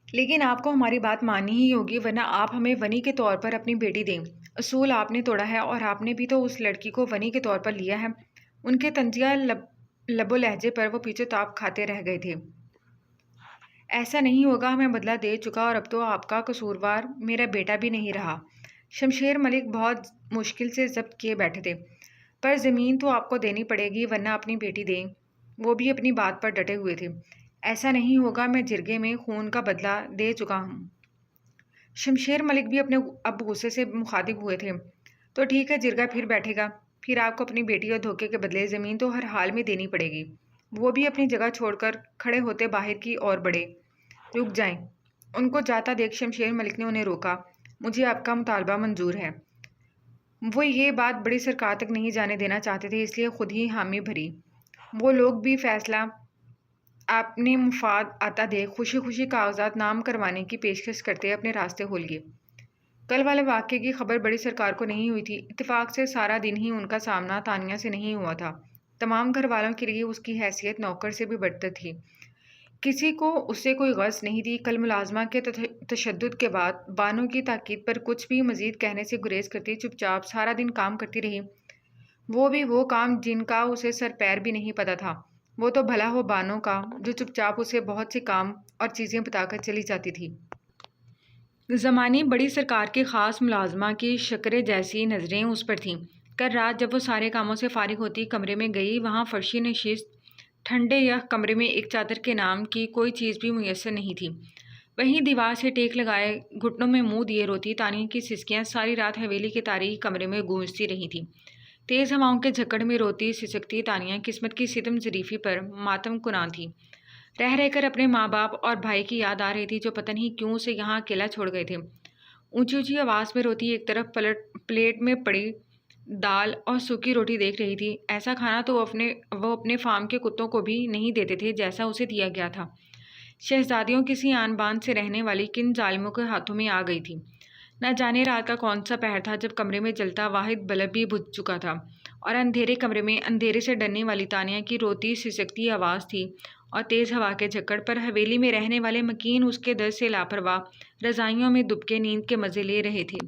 لیکن آپ کو ہماری بات ماننی ہی ہوگی، ورنہ آپ ہمیں ونی کے طور پر اپنی بیٹی دیں۔ اصول آپ نے توڑا ہے، اور آپ نے بھی تو اس لڑکی کو ونی کے طور پر لیا ہے۔ ان کے طنزیہ لب و لہجے پر وہ پیچھے تاپ کھاتے رہ گئے تھے۔ ایسا نہیں ہوگا، میں بدلہ دے چکا، اور اب تو آپ کا قصوروار میرا بیٹا بھی نہیں رہا۔ شمشیر ملک بہت مشکل سے ضبط کیے بیٹھے تھے۔ پر زمین تو آپ کو دینی پڑے گی، ورنہ اپنی بیٹی دیں۔ وہ بھی اپنی بات پر ڈٹے ہوئے تھے۔ ایسا نہیں ہوگا، میں جرگے میں خون کا بدلہ دے چکا ہوں۔ شمشیر ملک بھی اپنے اب غصے سے مخاطب ہوئے تھے۔ تو ٹھیک ہے، جرگہ پھر بیٹھے گا، پھر آپ کو اپنی بیٹی اور دھوکے کے بدلے زمین تو ہر حال میں دینی پڑے گی۔ وہ بھی اپنی جگہ چھوڑ کر کھڑے ہوتے باہر کی اور بڑھے۔ رک جائیں۔ ان کو جاتا دیکھ شمشیر ملک نے انہیں روکا۔ مجھے آپ کا مطالبہ منظور ہے۔ وہ یہ بات بڑی سرکار تک نہیں جانے دینا چاہتے تھے، اس لیے خود ہی حامی بھری۔ وہ لوگ بھی فیصلہ اپنے مفاد آتا دیکھ خوشی خوشی کاغذات نام کروانے کی پیشکش کرتے اپنے راستے ہو لیے۔ کل والے واقعے کی خبر بڑی سرکار کو نہیں ہوئی تھی۔ اتفاق سے سارا دن ہی ان کا سامنا تانیہ سے نہیں ہوا تھا۔ تمام گھر والوں کے لیے اس کی حیثیت نوکر سے بھی بڑھ کر تھی۔ کسی کو اس سے کوئی غرض نہیں تھی۔ کل ملازمہ کے تشدد کے بعد بانو کی تاکید پر کچھ بھی مزید کہنے سے گریز کرتی چپ چاپ سارا دن کام کرتی رہی، وہ بھی وہ کام جن کا اسے سر پیر بھی نہیں پتا تھا۔ وہ تو بھلا ہو بانو کا، جو چپ چاپ اسے بہت سے کام اور چیزیں بتا کر چلی جاتی تھی۔ زمانی بڑی سرکار کی خاص ملازمہ کی شکرے جیسی نظریں اس پر تھیں۔ کل رات جب وہ سارے کاموں سے فارغ ہوتی کمرے میں گئی، وہاں فرشی نشست ٹھنڈے یخ کمرے میں ایک چادر کے نام کی کوئی چیز بھی میسر نہیں تھی۔ وہیں دیوار سے ٹیک لگائے گھٹنوں میں منہ دیے روتی تانیہ کی سسکیاں ساری رات حویلی کے تاریک کمرے میں گونجتی رہی تھیں۔ تیز ہواؤں کے جھکڑ میں روتی سسکتی تانیہ قسمت کی ستم ظریفی پر ماتم کناں تھی۔ رہ رہ کر اپنے ماں باپ اور بھائی کی یاد آ رہی تھی، جو پتہ نہیں کیوں اسے یہاں اکیلا چھوڑ گئے تھے۔ اونچی اونچی آواز میں روتی ایک طرف پلیٹ میں پڑی دال اور سوکھی روٹی دیکھ رہی تھی۔ ایسا کھانا تو وہ اپنے فارم کے کتوں کو بھی نہیں دیتے تھے جیسا اسے دیا گیا تھا۔ شہزادیوں کسی آن بان سے رہنے والی کن ظالموں کے ہاتھوں میں آ گئی تھی۔ نہ جانے رات کا کون سا پہر تھا جب کمرے میں جلتا واحد بلب بھی بجھ چکا تھا، اور اندھیرے کمرے میں اندھیرے سے ڈرنے والی تانیہ کی روتی سسکتی آواز تھی، اور تیز ہوا کے جھکڑ پر حویلی میں رہنے والے مکین اس کے درد سے لاپرواہ رضائیوں میں دبکے نیند کے مزے لے رہے تھے۔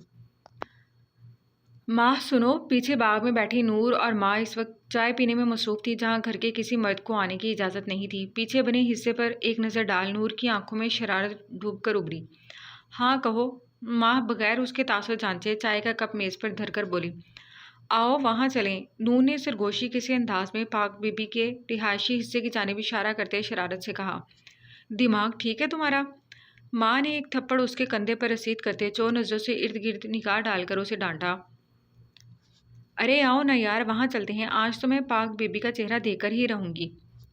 ماں سنو! پیچھے باغ میں بیٹھی نور اور ماں اس وقت چائے پینے میں مصروف تھی، جہاں گھر کے کسی مرد کو آنے کی اجازت نہیں تھی۔ پیچھے بنے حصے پر ایک نظر ڈال نور کی آنکھوں میں شرارت ڈوب کر ابھری۔ ہاں کہو! ماں بغیر اس کے تاثر جانچے چائے کا کپ میز پر دھر کر بولی۔ آؤ وہاں چلیں۔ نور نے سرگوشی کسی انداز میں پاک بی بی کے رہائشی حصے کی جانب اشارہ کرتے شرارت سے کہا۔ دماغ ٹھیک ہے تمہارا؟ ماں نے ایک تھپڑ اس کے کندھے پر رسید کرتے چور نظروں سے ارد گرد نگاہ ڈال کر اسے ڈانٹا۔ ارے آؤ نا یار، وہاں چلتے ہیں، آج تو میں پاک بی بی کا چہرہ دیکھ کر ہی رہوں گی۔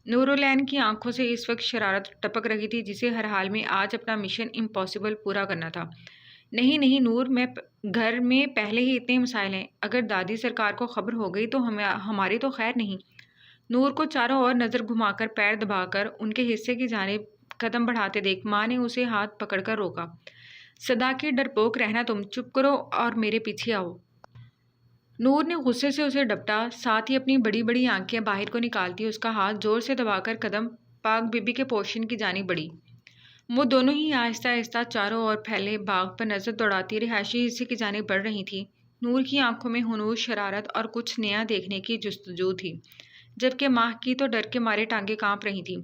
نورالعین کی آنکھوں سے اس وقت شرارت ٹپک رہی تھی، جسے ہر حال میں آج اپنا مشن امپاسبل پورا کرنا تھا۔ نہیں نہیں نور، گھر میں پہلے ہی اتنے مسائل ہیں، اگر دادی سرکار کو خبر ہو گئی تو ہماری تو خیر نہیں۔ نور کو چاروں اور نظر گھما کر پیر دبا کر ان کے حصے کی جانب قدم بڑھاتے دیکھ ماں نے اسے ہاتھ پکڑ کر روکا۔ صداقت ڈرپوک رہنا تم، چپ کرو اور میرے پیچھے آؤ۔ نور نے غصے سے اسے ڈپٹا، ساتھ ہی اپنی بڑی بڑی آنکھیں باہر کو نکالتی اس کا ہاتھ زور سے دبا کر قدم پاک بی بی کے پوشن کی جانب بڑھی۔ وہ دونوں ہی آہستہ آہستہ چاروں اور پھیلے باغ پر نظر دوڑاتی رہائشی حصے کی جانب بڑھ رہی تھی۔ نور کی آنکھوں میں ہنوز، شرارت اور کچھ نیا دیکھنے کی جستجو تھی، جبکہ ماہ کی تو ڈر کے مارے ٹانگیں کانپ رہی تھیں۔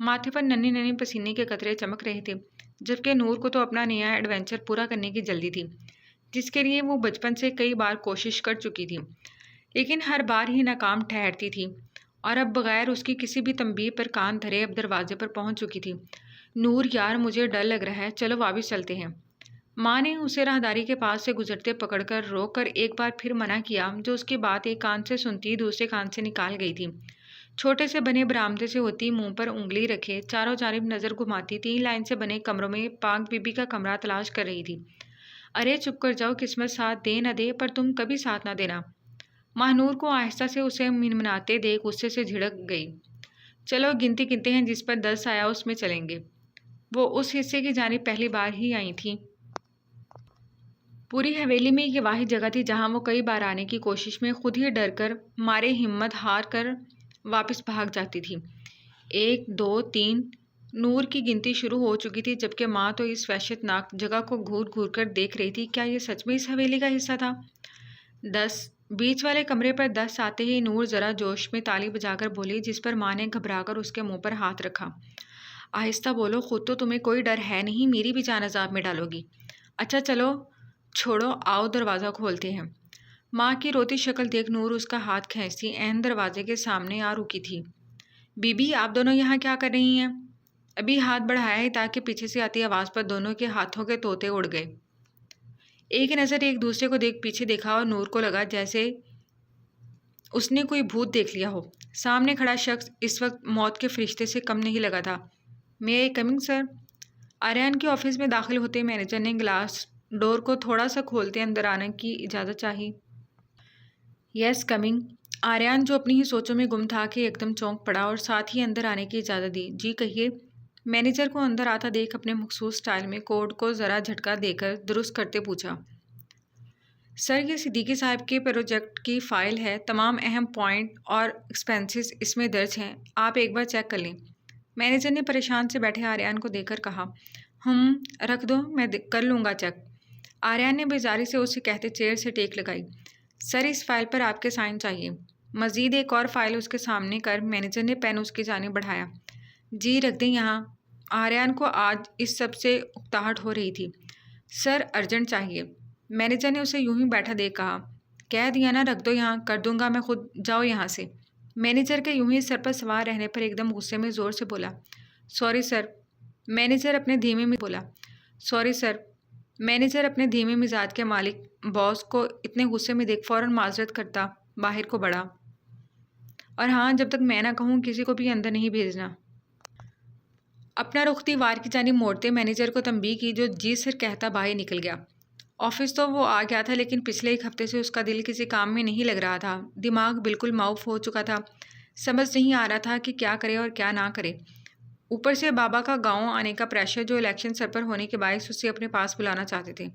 ماتھے پر ننھے ننھے پسینے کے قطرے چمک رہے تھے، جبکہ نور کو تو اپنا نیا ایڈونچر پورا کرنے کی جلدی تھی، جس کے لیے وہ بچپن سے کئی بار کوشش کر چکی تھی، لیکن ہر بار ہی ناکام ٹھہرتی تھی، اور اب بغیر اس کی کسی بھی تنبیہ پر کان دھرے اب دروازے پر پہنچ چکی تھی۔ نور یار، مجھے ڈر لگ رہا ہے، چلو واپس چلتے ہیں۔ ماں نے اسے راہداری کے پاس سے گزرتے پکڑ کر روک کر ایک بار پھر منع کیا، جو اس کی بات ایک کان سے سنتی دوسرے کان سے نکال گئی تھی۔ چھوٹے سے بنے برآمدے سے ہوتی، منہ پر انگلی رکھے چاروں جانب نظر گھماتی 3 لائن سے بنے کمروں میں پاک بی بی کا کمرہ تلاش کر رہی تھی۔ ارے چپ کر جاؤ، قسمت ساتھ دے نہ دے، پر تم کبھی ساتھ نہ دینا۔ ماہ نور کو آہستہ سے اسے منمناتے دیکھ غصے سے جھڑک گئی۔ چلو گنتی گنتے ہیں، جس پر 10 آیا اس میں چلیں گے۔ وہ اس حصے کی جانب پہلی بار ہی آئی تھی۔ پوری حویلی میں یہ واحد جگہ تھی جہاں وہ کئی بار آنے کی کوشش میں خود ہی ڈر کر مارے ہمت ہار کر واپس بھاگ جاتی تھی۔ 1 2 3 نور کی گنتی شروع ہو چکی تھی، جبکہ ماں تو اس وحشت ناک جگہ کو گھور گھور کر دیکھ رہی تھی۔ کیا یہ سچ میں اس حویلی کا حصہ تھا؟ 10 بیچ والے کمرے پر 10 آتے ہی نور ذرا جوش میں تالی بجا کر بولی، جس پر ماں نے گھبرا کر اس کے منہ پر ہاتھ رکھا۔ آہستہ بولو، خود تو تمہیں کوئی ڈر ہے نہیں، میری بھی جان عذاب میں ڈالو گی۔ اچھا چلو چھوڑو، آؤ دروازہ کھولتے ہیں۔ ماں کی روتی شکل دیکھ نور اس کا ہاتھ کھینچتی عین دروازے کے سامنے آ رکی تھی۔ بی بی، آپ دونوں یہاں کیا کر رہی ہیں؟ ابھی ہاتھ بڑھایا ہے تاکہ پیچھے سے آتی آواز پر دونوں کے ہاتھوں کے طوطے اڑ گئے۔ ایک نظر ایک دوسرے کو دیکھ پیچھے دیکھا اور نور کو لگا جیسے اس نے کوئی بھوت دیکھ لیا ہو۔ سامنے کھڑا شخص اس وقت موت کے فرشتے سے کم نہیں لگا تھا۔ مے آئی کمنگ سر؟ آریان کے آفس میں داخل ہوتے مینیجر نے گلاس ڈور کو تھوڑا سا کھولتے اندر آنے کی اجازت چاہی۔ یس کمنگ۔ آریان جو اپنی ہی سوچوں میں گم تھا کہ ایک دم چونک پڑا اور ساتھ ہی اندر آنے کی اجازت دی۔ جی کہیے۔ مینیجر کو اندر آتا دیکھ اپنے مخصوص سٹائل میں کوٹ کو ذرا جھٹکا دے کر درست کرتے پوچھا، سر یہ صدیقی صاحب کے پروجیکٹ کی فائل ہے، تمام اہم پوائنٹ اور ایکسپنسز اس میں درج ہیں، آپ ایک بار چیک کر لیں۔ مینیجر نے پریشان سے بیٹھے آریان کو دیکھ کر کہا، رکھ دو، میں کر لوں گا چیک۔ آریان نے بیزاری سے اسے کہتے چیئر سے ٹیک لگائی۔ سر اس فائل پر آپ کے سائن چاہیے۔ مزید ایک اور فائل اس کے سامنے کر مینیجر نے پین اس کی جانب بڑھایا۔ جی رکھ دیں یہاں۔ آریان کو آج اس سب سے اکتاہٹ ہو رہی تھی۔ سر ارجنٹ چاہیے۔ مینیجر نے اسے یوں ہی بیٹھا دیکھ کہا، کہہ دیا نا رکھ دو یہاں، کر دوں گا میں خود، جاؤ یہاں سے۔ مینیجر کے یوں ہی سر پر سوار رہنے پر ایک دم غصے میں زور سے بولا، سوری سر۔ مینیجر اپنے دھیمے مزاج کے مالک باس کو اتنے غصے میں دیکھ فوراً معذرت کرتا باہر کو بڑھا، اور ہاں جب تک میں نہ کہوں کسی کو بھی اندر نہیں بھیجنا۔ اپنا رخ دیوار کی جانب موڑتے مینیجر کو تنبیہ کی، جو جی سر کہتا باہر نکل گیا۔ آفس تو وہ آ گیا تھا، لیکن پچھلے 1 ہفتے سے اس کا دل کسی کام میں نہیں لگ رہا تھا، دماغ بالکل معاف ہو چکا تھا، سمجھ نہیں آ رہا تھا کہ کیا کرے اور کیا نہ کرے۔ اوپر سے بابا کا گاؤں آنے کا پریشر، جو الیکشن سر پر ہونے کے باعث اسے اپنے پاس بلانا چاہتے تھے۔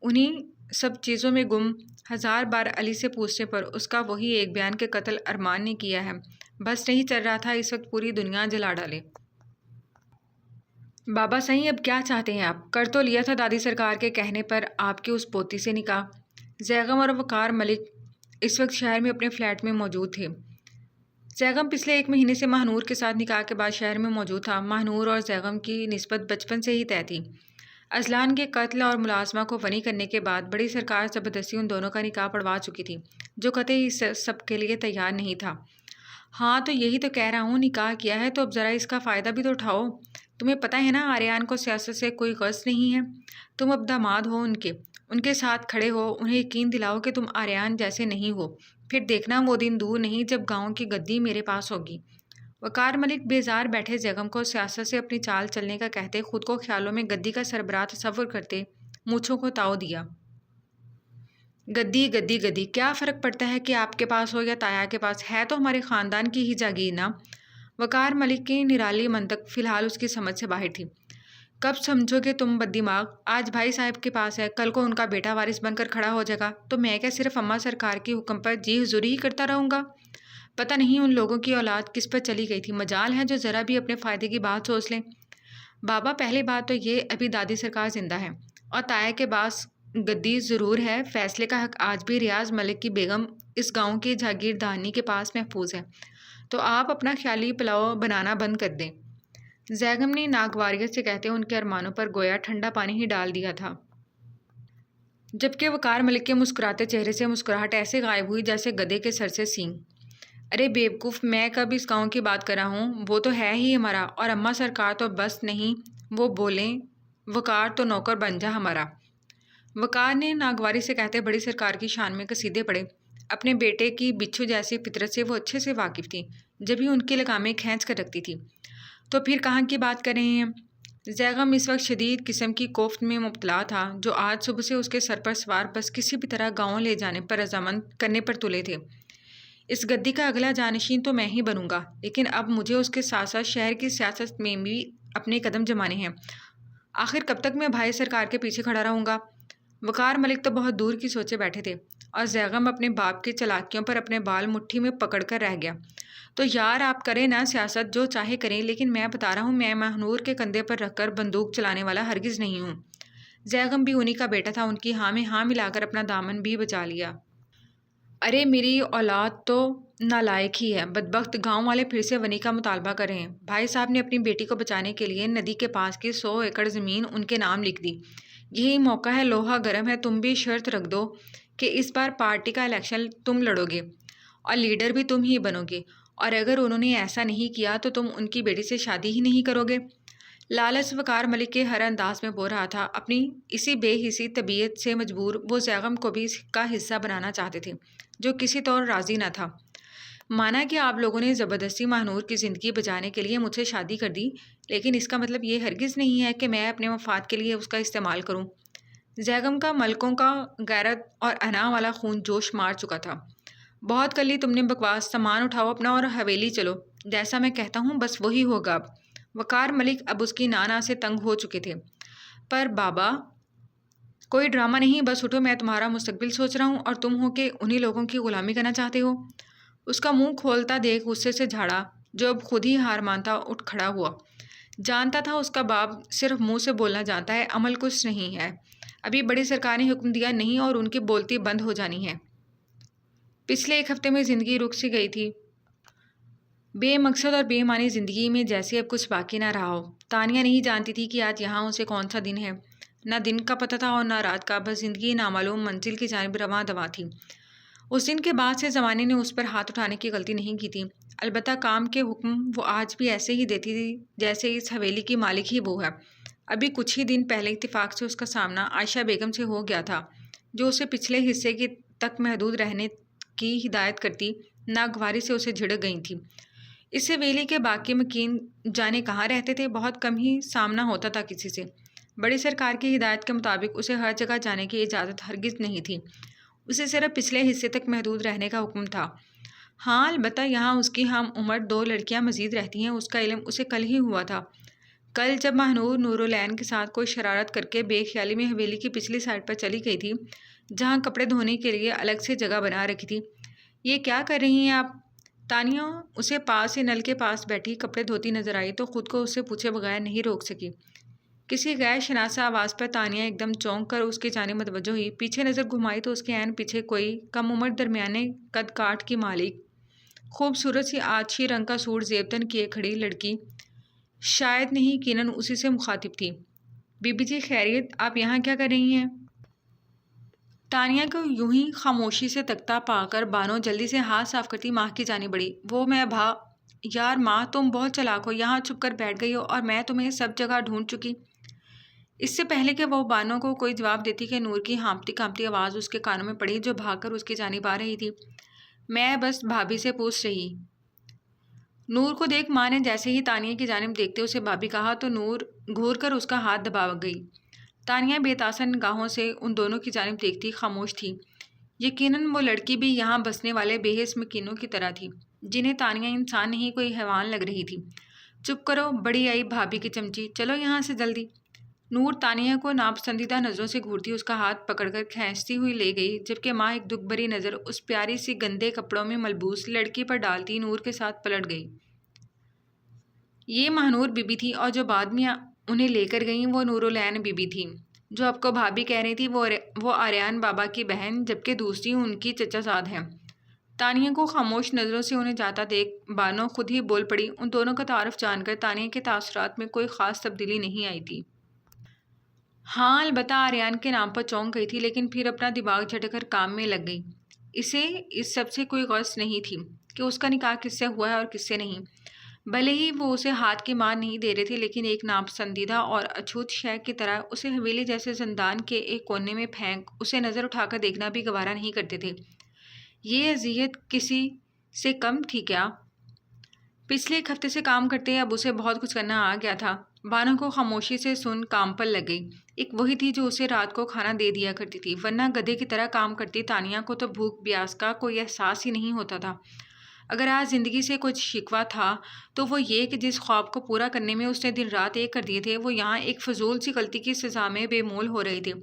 انہیں سب چیزوں میں گم 1000 بار علی سے پوچھنے پر اس کا وہی ایک بیان کہ قتل ارمان نے کیا ہے، بس نہیں چل رہا تھا، اس وقت پوری دنیا جلا ڈالے۔ بابا صحیح اب کیا چاہتے ہیں آپ؟ کر تو لیا تھا دادی سرکار کے کہنے پر آپ کی اس پوتی سے نکاح۔ زیغم اور وقار ملک اس وقت شہر میں اپنے فلیٹ میں موجود تھے۔ زیغم پچھلے 1 مہینے سے ماہ نور کے ساتھ نکاح کے بعد شہر میں موجود تھا۔ ماہ نور اور زیغم کی نسبت بچپن سے ہی طے تھی۔ اذلان کے قتل اور ملازمہ کو فنی کرنے کے بعد بڑی سرکار زبردستی ان دونوں کا نکاح پڑھوا چکی تھی، جو قطعی اس سب کے لیے تیار نہیں تھا۔ ہاں تو یہی تو کہہ رہا ہوں، نکاح کیا ہے تو اب ذرا اس کا فائدہ بھی تو اٹھاؤ۔ تمہیں پتہ ہے نا آریان کو سیاست سے کوئی غرض نہیں ہے، تم اب داماد ہو ان کے ساتھ کھڑے ہو، انہیں یقین دلاؤ کہ تم آریان جیسے نہیں ہو، پھر دیکھنا وہ دن دور نہیں جب گاؤں کی گدی میرے پاس ہوگی۔ وقار ملک بیزار بیٹھے زیغم کو سیاست سے اپنی چال چلنے کا کہتے، خود کو خیالوں میں گدی کا سربراہ تصور کرتے مونچھوں کو تاؤ دیا۔ گدی گدی گدی، کیا فرق پڑتا ہے کہ آپ کے پاس ہو یا تایا کے پاس، ہے تو ہمارے خاندان کی ہی جاگیر نا۔ وقار ملک کی نرالی منطق فی الحال اس کی سمجھ سے باہر تھی۔ کب سمجھو گے تم بد دماغ؟ آج بھائی صاحب کے پاس ہے، کل کو ان کا بیٹا وارث بن کر کھڑا ہو جائے گا تو میں کیا صرف اماں سرکار کی حکم پر جی حضوری ہی کرتا رہوں گا؟ پتہ نہیں ان لوگوں کی اولاد کس پر چلی گئی تھی، مجال ہے جو ذرا بھی اپنے فائدے کی بات سوچ لیں۔ بابا پہلی بات تو یہ ابھی دادی سرکار زندہ ہے اور تایا کے پاس گدی ضرور ہے، فیصلے کا حق آج بھی ریاض ملک کی بیگم اس گاؤں کی جاگیردانی کے پاس محفوظ ہے، تو آپ اپنا خیالی پلاؤ بنانا بند کر دیں۔ زیغم نے ناگواریت سے کہتے ان کے ارمانوں پر گویا ٹھنڈا پانی ہی ڈال دیا تھا، جبکہ وقار ملک کے مسکراتے چہرے سے مسکراہٹ ایسے غائب ہوئی جیسے گدھے کے سر سے سینگ۔ ارے بیوقوف، میں کب اس گاؤں کی بات کر رہا ہوں، وہ تو ہے ہی ہمارا، اور اماں سرکار تو بس نہیں وہ بولیں وقار تو نوکر بن جا ہمارا۔ وقار نے ناگواری سے کہتے بڑی سرکار کی شان میں قصیدے پڑھے۔ اپنے بیٹے کی بچھو جیسی فطرت سے وہ اچھے سے واقف تھی، جبھی ان کی لگامیں کھینچ کر رکھتی تھی۔ تو پھر کہاں کی بات کر رہے ہیں؟ زیغم اس وقت شدید قسم کی کوفت میں مبتلا تھا، جو آج صبح سے اس کے سر پر سوار بس کسی بھی طرح گاؤں لے جانے پر رضامند کرنے پر تلے تھے۔ اس گدی کا اگلا جانشین تو میں ہی بنوں گا، لیکن اب مجھے اس کے ساتھ ساتھ شہر کی سیاست میں بھی اپنے قدم جمانے ہیں۔ آخر کب تک میں بھائی سرکار کے پیچھے کھڑا رہوں گا؟ وقار ملک تو بہت دور کی سوچے بیٹھے تھے اور زیغم اپنے باپ کی چالاکیوں پر اپنے بال مٹھی میں پکڑ کر رہ گیا۔ تو یار آپ کریں نا سیاست، جو چاہے کریں، لیکن میں بتا رہا ہوں میں مہنور کے کندھے پر رکھ کر بندوق چلانے والا ہرگز نہیں ہوں۔ زیغم بھی انہی کا بیٹا تھا، ان کی ہاں میں ہاں ملا کر اپنا دامن بھی بچا لیا۔ ارے میری اولاد تو نالائق ہی ہے، بدبخت۔ گاؤں والے پھر سے ونی کا مطالبہ کر رہے ہیں۔ بھائی صاحب نے اپنی بیٹی کو بچانے کے لیے ندی کے پاس کی 100 ایکڑ زمین ان کے نام لکھ دی۔ یہی موقع ہے، لوہا گرم ہے، تم بھی شرط رکھ دو کہ اس بار پارٹی کا الیکشن تم لڑو گے اور لیڈر بھی تم ہی بنو گے، اور اگر انہوں نے ایسا نہیں کیا تو تم ان کی بیٹی سے شادی ہی نہیں کرو گے۔ لالچ وقار ملک کے ہر انداز میں بول رہا تھا۔ اپنی اسی بے حسی طبیعت سے مجبور وہ زیغم کو بھی اس کا حصہ بنانا چاہتے تھے، جو کسی طور راضی نہ تھا۔ مانا کہ آپ لوگوں نے زبردستی مہنور کی زندگی بچانے کے لیے مجھ سے شادی کر دی، لیکن اس کا مطلب یہ ہرگز نہیں ہے کہ میں اپنے مفاد کے لیے اس کا استعمال کروں۔ زیغم کا ملکوں کا غیرت اور انا والا خون جوش مار چکا تھا۔ بہت کر لی تم نے بکواس، سامان اٹھاؤ اپنا اور حویلی چلو، جیسا میں کہتا ہوں بس وہی ہوگا اب۔ وقار ملک اب اس کی نانا سے تنگ ہو چکے تھے۔ پر بابا کوئی ڈرامہ نہیں، بس اٹھو، میں تمہارا مستقبل سوچ رہا ہوں اور تم ہو کہ انہی لوگوں کی غلامی کرنا چاہتے ہو۔ اس کا منہ کھولتا دیکھ غصے سے جھاڑا، جو اب خود ہی ہار مانتا اٹھ کھڑا ہوا۔ جانتا تھا اس کا باپ صرف منہ سے بولنا جانتا ہے، عمل کچھ نہیں ہے۔ ابھی بڑی سرکار نے حکم دیا نہیں اور ان کی بولتی بند ہو جانی ہے۔ پچھلے ایک ہفتے میں زندگی رک سی گئی تھی، بے مقصد اور بے معنی زندگی میں جیسے اب کچھ باقی نہ رہا ہو۔ تانیہ نہیں جانتی تھی کہ آج یہاں اسے کون سا دن ہے، نہ دن کا پتہ تھا اور نہ رات کا، بس زندگی نامعلوم منزل کی جانب رواں دواں تھی۔ اس دن کے بعد سے زمانے نے اس پر ہاتھ اٹھانے کی غلطی نہیں کی تھی، البتہ کام کے حکم وہ آج بھی ایسے ہی دیتی تھی جیسے اس حویلی کی مالک ہی وہ ہے۔ ابھی کچھ ہی دن پہلے اتفاق سے اس کا سامنا عائشہ بیگم سے ہو گیا تھا، جو اسے پچھلے حصے کی تک محدود رہنے کی ہدایت کرتی ناگواری سے اسے جھڑک گئی تھی۔ اس حویلی کے باقی مکین جانے کہاں رہتے تھے، بہت کم ہی سامنا ہوتا تھا کسی سے۔ بڑی سرکار کی ہدایت کے مطابق اسے ہر جگہ جانے کی اجازت ہرگز نہیں تھی، اسے صرف پچھلے حصے تک محدود رہنے کا حکم تھا۔ ہاں البتہ یہاں اس کی ہم عمر 2 لڑکیاں مزید رہتی ہیں، اس کا علم اسے کل ہی ہوا تھا، کل جب مہنور نورالعین کے ساتھ کوئی شرارت کر کے بے خیالی میں حویلی کی پچھلی سائڈ پر چلی گئی تھی، جہاں کپڑے دھونے کے لیے الگ سے جگہ بنا رکھی تھی۔ یہ کیا کر رہی ہیں آپ؟ تانیہ اسے پاس ہی نل کے پاس بیٹھی کپڑے دھوتی نظر آئی تو خود کو اس سے پوچھے بغیر نہیں روک سکی۔ کسی غیر شناسا آواز پر تانیہ ایک دم چونک کر اس کی جانب متوجہ ہوئی، پیچھے نظر گھمائی تو اس کے عین پیچھے کوئی کم عمر درمیانے قد کاٹ کی مالک خوبصورت سی آچھی رنگ کا سوٹ زیبتن کیے کھڑی لڑکی، شاید نہیں یقیناً اسی سے مخاطب تھی۔ بی بی جی خیریت، آپ یہاں کیا کر رہی ہیں؟ تانیہ کو یوں ہی خاموشی سے تکتا پا کر بانو جلدی سے ہاتھ صاف کرتی ماں کی جانب بڑھی۔ وہ میں یار ماں تم بہت چالاک ہو، یہاں چھپ کر بیٹھ گئی ہو اور میں تمہیں سب جگہ ڈھونڈ چکی۔ اس سے پہلے کہ وہ بانو کو کوئی جواب دیتی کہ نور کی ہانپتی کانپتی آواز اس کے کانوں میں پڑی، جو بھاگ کر اس کی جانب آ رہی تھی۔ میں بس بھابھی سے پوچھ رہی۔ نور کو دیکھ ماں نے جیسے ہی تانیہ کی جانب دیکھتے اسے بھابھی کہا تو نور گھور کر اس کا ہاتھ دبا گئی۔ تانیہ بے تاثر نگاہوں سے ان دونوں کی جانب دیکھتی خاموش تھی۔ یقیناً وہ لڑکی بھی یہاں بسنے والے بے حس مکینوں کی طرح تھی۔ جنہیں تانیہ انسان نہیں کوئی حیوان لگ رہی تھی۔ چپ کرو، بڑی آئی بھابھی کی چمچی، چلو یہاں سے جلدی۔ نور تانیہ کو ناپسندیدہ نظروں سے گھورتی اس کا ہاتھ پکڑ کر کھینچتی ہوئی لے گئی، جبکہ ماں ایک دکھ بھری نظر اس پیاری سی گندے کپڑوں میں ملبوس لڑکی پر ڈالتی نور کے ساتھ پلٹ گئی۔ یہ ماہنور بی بی تھی، اور جو بعد میں انہیں لے کر گئیں وہ نورالعین بی بی تھی، جو اب کو بھابھی کہہ رہی تھی۔ وہ آریان بابا کی بہن، جبکہ دوسری ان کی چچا زاد ہے۔ تانیہ کو خاموش نظروں سے انہیں جاتا دیکھ بانو خود ہی بول پڑی۔ ان دونوں کا تعارف جان کر تانیہ کے تاثرات میں کوئی خاص تبدیلی نہیں آئی تھی۔ ہاں، البتہ آریان کے نام پر چونک گئی تھی، لیکن پھر اپنا دماغ جھٹک کر کام میں لگ گئی۔ اسے اس سب سے کوئی غرض نہیں تھی کہ اس کا نکاح کس سے ہوا ہے اور کس سے نہیں۔ بھلے ہی وہ اسے ہاتھ کی مار نہیں دے رہے تھے، لیکن ایک ناپسندیدہ اور اچھوت شے کی طرح اسے حویلی جیسے زندان کے ایک کونے میں پھینک اسے نظر اٹھا کر دیکھنا بھی گوارا نہیں کرتے تھے۔ یہ اذیت کسی سے کم تھی کیا؟ پچھلے ایک ہفتے سے کام کرتے اب اسے بہت کچھ کرنا آ گیا تھا۔ بانو کو خاموشی سے سن کام پر لگ گئی۔ ایک وہی تھی جو اسے رات کو کھانا دے دیا کرتی تھی، ورنہ گدھے کی طرح کام کرتی تانیہ کو تو بھوک پیاس کا کوئی احساس ہی نہیں ہوتا تھا۔ اگر آج زندگی سے کچھ شکوہ تھا تو وہ یہ کہ جس خواب کو پورا کرنے میں اس نے دن رات ایک کر دیے تھے، وہ یہاں ایک فضول سی غلطی کی سزا میں بے مول ہو رہے تھے۔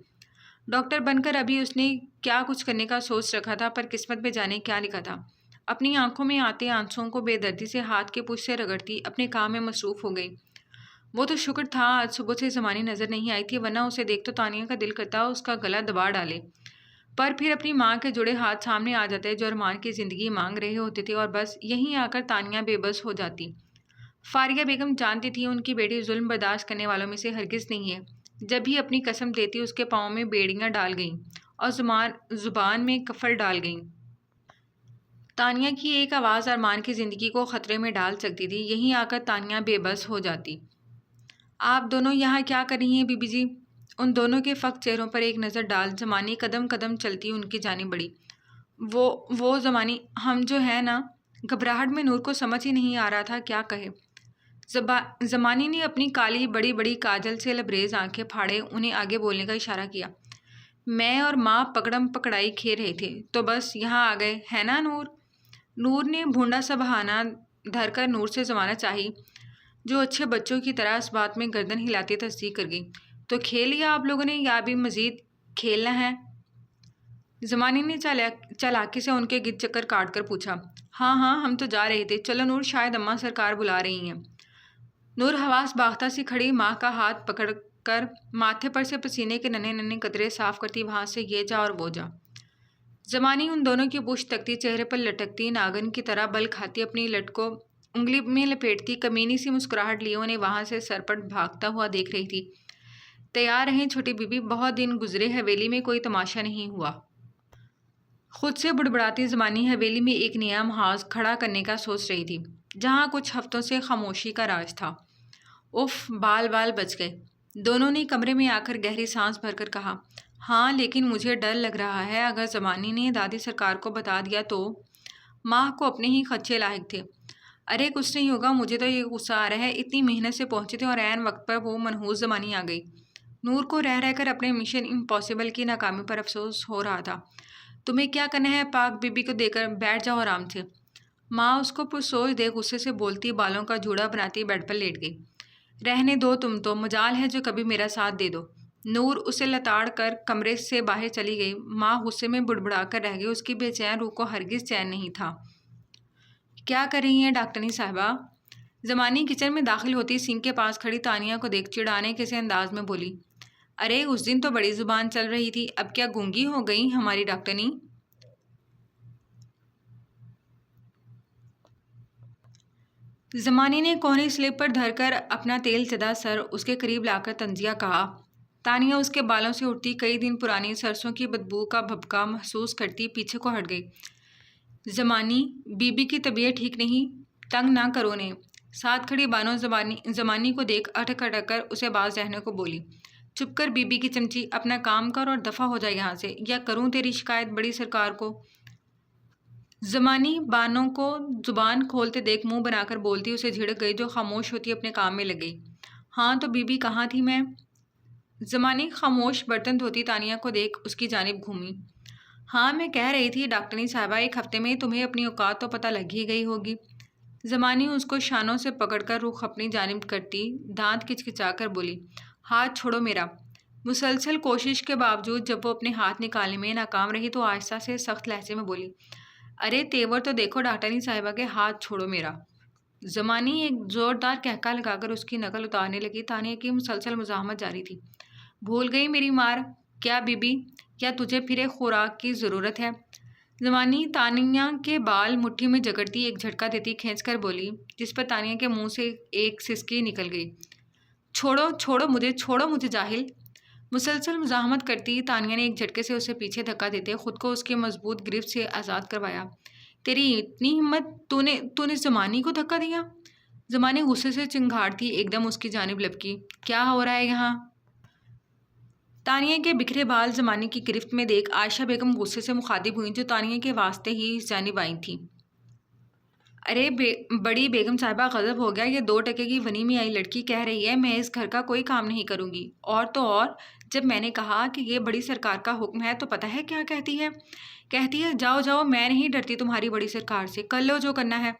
ڈاکٹر بن کر ابھی اس نے کیا کچھ کرنے کا سوچ رکھا تھا، پر قسمت میں جانے کیا لکھا تھا۔ اپنی آنکھوں میں آتے آنسوؤں کو بے دردی سے ہاتھ کے پش سے رگڑتی اپنے کام میں مصروف ہو گئی۔ وہ تو شکر تھا آج صبح سے زمانی نظر نہیں آئی تھی، ورنہ اسے دیکھ تو تانیہ کا دل کرتا اس کا گلا دبا ڈالے، پر پھر اپنی ماں کے جڑے ہاتھ سامنے آ جاتے جو ارمان کی زندگی مانگ رہے ہوتے تھے، اور بس یہیں آ کر تانیہ بے بس ہو جاتی۔ فاریہ بیگم جانتی تھی ان کی بیٹی ظلم برداشت کرنے والوں میں سے ہرگز نہیں ہے۔ جب بھی اپنی قسم دیتی اس کے پاؤں میں بیڑیاں ڈال گئیں اور زبان میں کفل ڈال گئیں۔ تانیہ کی ایک آواز ارمان کی زندگی کو خطرے میں ڈال سکتی تھی۔ یہیں آ کر تانیہ بے بس ہو جاتی۔ آپ دونوں یہاں کیا کر رہی ہیں بی بی جی؟ ان دونوں کے فقط چہروں پر ایک نظر ڈال زمانی قدم قدم چلتی ان کی جانب بڑھی۔ وہ زمانی، ہم جو ہے نا۔ گھبراہٹ میں نور کو سمجھ ہی نہیں آ رہا تھا کیا کہے۔ زمانی نے اپنی کالی بڑی بڑی کاجل سے لبریز آنکھیں پھاڑے انہیں آگے بولنے کا اشارہ کیا۔ میں اور ماں پکڑم پکڑائی کھیل رہے تھے تو بس یہاں آ گئے، ہے نا نور؟ نور نے بھونڈا سا بہانہ دھر کر نور سے زمانہ چاہی، جو اچھے بچوں کی طرح اس بات میں گردن ہلاتے تصدیق کر گئی۔ تو کھیل لیا آپ لوگوں نے یا ابھی مزید کھیلنا ہے؟ زمانی نے چالاکی سے ان کے گرد چکر کاٹ کر پوچھا۔ ہاں ہاں، ہم تو جا رہے تھے، چلو نور، شاید اماں سرکار بلا رہی ہیں۔ نور حواس باختہ سی کھڑی ماں کا ہاتھ پکڑ کر ماتھے پر سے پسینے کے ننھے ننھے قطرے صاف کرتی وہاں سے یہ جا اور وہ جا۔ زمانی ان دونوں کی پشت تکتی، چہرے پر لٹکتی ناگن کی طرح بل کھاتی اپنی لٹ کو انگلی میں لپیٹتی کمینی سی مسکراہٹ لیے انہیں وہاں سے سرپٹ بھاگتا ہوا دیکھ رہی تھی۔ تیار رہیں چھوٹی بی بی، بہت دن گزرے حویلی میں کوئی تماشا نہیں ہوا۔ خود سے بڑبڑاتی زمانی حویلی میں ایک نیا محاذ کھڑا کرنے کا سوچ رہی تھی، جہاں کچھ ہفتوں سے خاموشی کا راج تھا۔ اف، بال بچ گئے۔ دونوں نے کمرے میں آ کر گہری سانس بھر کر کہا۔ ہاں، لیکن مجھے ڈر لگ رہا ہے اگر زمانی نے دادی سرکار کو بتا دیا تو۔ ماں کو اپنے ہی خدشے لاحق تھے۔ ارے کچھ نہیں ہوگا، مجھے تو یہ غصہ آ رہا ہے، اتنی محنت سے پہنچے تھے اور عین وقت پر وہ منحوس زمانی آ گئی۔ نور کو رہ کر اپنے مشن امپاسبل کی ناکامی پر افسوس ہو رہا تھا۔ تمہیں کیا کرنا ہے؟ پاک بی بی کو دے کر بیٹھ جاؤ آرام سے۔ ماں اس کو پرسوچ دیکھ غصے سے بولتی بالوں کا جوڑا بناتی بیڈ پر لیٹ گئی۔ رہنے دو، تم تو مجال ہے جو کبھی میرا ساتھ دے دو۔ نور اسے لتاڑ کر کمرے سے باہر چلی گئی۔ ماں غصے میں بڑبڑا کر رہ گئی، اس کی بے چین روح کو ہرگز چین نہیں تھا۔ کیا کر رہی ہیں ڈاکٹرنی صاحبہ؟ زمانی کچن میں داخل ہوتی سنک کے پاس کھڑی تانیہ کو دیکھ چڑانے کے سے انداز میں بولی۔ ارے اس دن تو بڑی زبان چل رہی تھی، اب کیا گونگی ہو گئی ہماری ڈاکٹرنی؟ زمانی نے کوہنی سلپ پر دھر کر اپنا تیل زدہ سر اس کے قریب لا کر طنزیہ کہا۔ تانیہ اس کے بالوں سے اٹھتی کئی دن پرانی سرسوں کی بدبو کا بھبکا محسوس کرتی پیچھے کو ہٹ گئی۔ زمانی، بی بی کی طبیعت ٹھیک نہیں، تنگ نہ کرو انہیں۔ ساتھ کھڑی بانو زمانی کو دیکھ اٹک اٹک کر اسے باز رہنے کو بولی۔ چپ کر بی بی کی چمچی، اپنا کام کر اور دفع ہو جائے یہاں سے، یا کروں تیری شکایت بڑی سرکار کو؟ زمانی بانو کو زبان کھولتے دیکھ منہ بنا کر بولتی اسے جھڑک گئی، جو خاموش ہوتی اپنے کام میں لگ گئی۔ ہاں تو بی بی کہاں تھی میں؟ زمانی خاموش برتن دھوتی تانیہ کو دیکھ اس کی جانب گھومی۔ ہاں میں کہہ رہی تھی ڈاکٹرنی صاحبہ، ایک ہفتے میں تمہیں اپنی اوقات تو پتہ لگ ہی گئی ہوگی۔ زمانی اس کو شانوں سے پکڑ کر رخ اپنی جانب کرتی دانت کچکچا کر بولی، ہاتھ چھوڑو میرا۔ مسلسل کوشش کے باوجود جب وہ اپنے ہاتھ نکالنے میں ناکام رہی تو آہستہ سے سخت لہجے میں بولی، ارے تیور تو دیکھو ڈاکٹرنی صاحبہ کے، ہاتھ چھوڑو میرا۔ زمانی ایک زوردار کہکا لگا کر اس کی نقل اتارنے لگی۔ تانیہ کی مسلسل مزاحمت جاری تھی۔ بھول گئی میری مار، کیا بی بی، کیا تجھے پھر ایک خوراک کی ضرورت ہے؟ زمانی تانیہ کے بال مٹھی میں جکڑتی ایک جھٹکا دیتی کھینچ کر بولی، جس پر تانیہ کے منہ سے ایک سسکی نکل گئی۔ چھوڑو چھوڑو مجھے جاہل۔ مسلسل مزاحمت کرتی تانیہ نے ایک جھٹکے سے اسے پیچھے دھکا دیتے خود کو اس کی مضبوط گرفت سے آزاد کروایا۔ تیری اتنی ہمت، تو نے زمانی کو دھکا دیا؟ زمانی غصے سے چنگھاڑتی ایک دم اس کی جانب لپکی، کیا ہو رہا ہے یہاں؟ تانیہ کے بکھرے بال زمانی کی گرفت میں دیکھ عائشہ بیگم غصے سے مخاطب ہوئیں، جو تانیہ کے واسطے ہی اس جانب آئی تھیں۔ ارے بڑی بیگم صاحبہ، غضب ہو گیا، یہ 2 ٹکے کی ونی میں آئی لڑکی کہہ رہی ہے میں اس گھر کا کوئی کام نہیں کروں گی، اور تو اور جب میں نے کہا کہ یہ بڑی سرکار کا حکم ہے تو پتہ ہے کیا کہتی ہے؟ کہتی ہے جاؤ میں نہیں ڈرتی تمہاری بڑی سرکار سے، کر لو جو کرنا ہے۔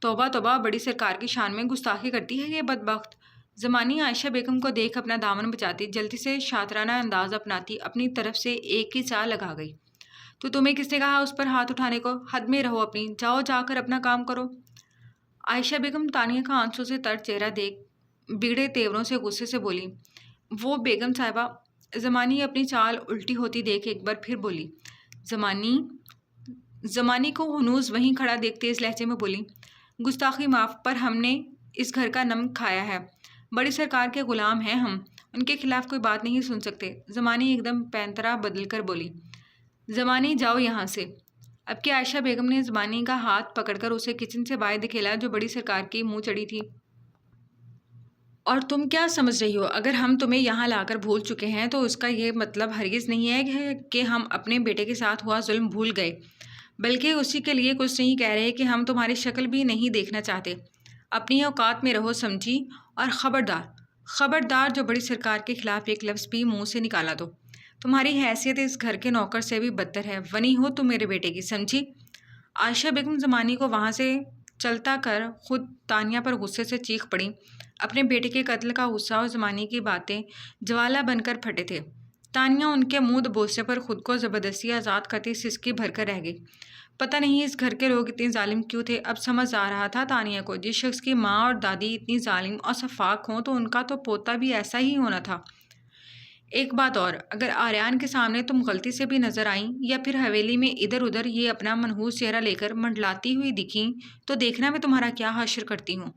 توبہ توبہ، بڑی سرکار کی شان میں گستاخی کرتی ہے یہ بدبخت۔ زمانی عائشہ بیگم کو دیکھ اپنا دامن بچاتی جلدی سے شاطرانہ انداز اپناتی اپنی طرف سے ایک ہی چال لگا گئی، تو تمہیں کس نے کہا اس پر ہاتھ اٹھانے کو؟ حد میں رہو اپنی، جاؤ جا کر اپنا کام کرو۔ عائشہ بیگم تانیہ کا آنسوں سے تر چہرہ دیکھ بگڑے تیوروں سے غصے سے بولی، وہ بیگم صاحبہ۔ زمانی اپنی چال الٹی ہوتی دیکھ ایک بار پھر بولی، زمانی کو ہنوز وہیں کھڑا دیکھ تیز لہجے میں بولی، گستاخی معاف، پر ہم نے اس گھر کا نمک کھایا ہے، بڑی سرکار کے غلام ہیں ہم، ان کے خلاف کوئی بات نہیں سن سکتے۔ زمانی ایک دم پینترا بدل کر بولی، زمانی جاؤ یہاں سے۔ اب کہ عائشہ بیگم نے زمانی کا ہاتھ پکڑ کر اسے کچن سے باہر دھکیلا جو بڑی سرکار کی منہ چڑھی تھی۔ اور تم کیا سمجھ رہی ہو؟ اگر ہم تمہیں یہاں لا کر بھول چکے ہیں تو اس کا یہ مطلب ہرگز نہیں ہے کہ ہم اپنے بیٹے کے ساتھ ہوا ظلم بھول گئے، بلکہ اسی کے لیے کچھ نہیں کہہ رہے کہ ہم تمہاری شکل بھی نہیں دیکھنا چاہتے۔ اپنی اوقات میں رہو سمجھی، اور خبردار جو بڑی سرکار کے خلاف ایک لفظ بھی منہ سے نکالا تو تمہاری حیثیت اس گھر کے نوکر سے بھی بدتر ہے، ونی ہو تم میرے بیٹے کی، سمجھی؟ عائشہ بیگم زمانی کو وہاں سے چلتا کر خود تانیہ پر غصے سے چیخ پڑی۔ اپنے بیٹے کے قتل کا غصہ اور زمانی کی باتیں جوالا بن کر پھٹے تھے۔ تانیہ ان کے منہ بوسنے پر خود کو زبردستی آزاد کرتی سسکی بھر کر رہ گئی۔ پتہ نہیں اس گھر کے لوگ اتنے ظالم کیوں تھے؟ اب سمجھ آ رہا تھا تانیہ کو، جس شخص کی ماں اور دادی اتنی ظالم اور شفاق ہوں تو ان کا تو پوتا بھی ایسا ہی ہونا تھا۔ ایک بات اور، اگر آریان کے سامنے تم غلطی سے بھی نظر آئیں یا پھر حویلی میں ادھر ادھر یہ اپنا منحوس چہرہ لے کر منڈلاتی ہوئی دکھیں تو دیکھنا میں تمہارا کیا حشر کرتی ہوں۔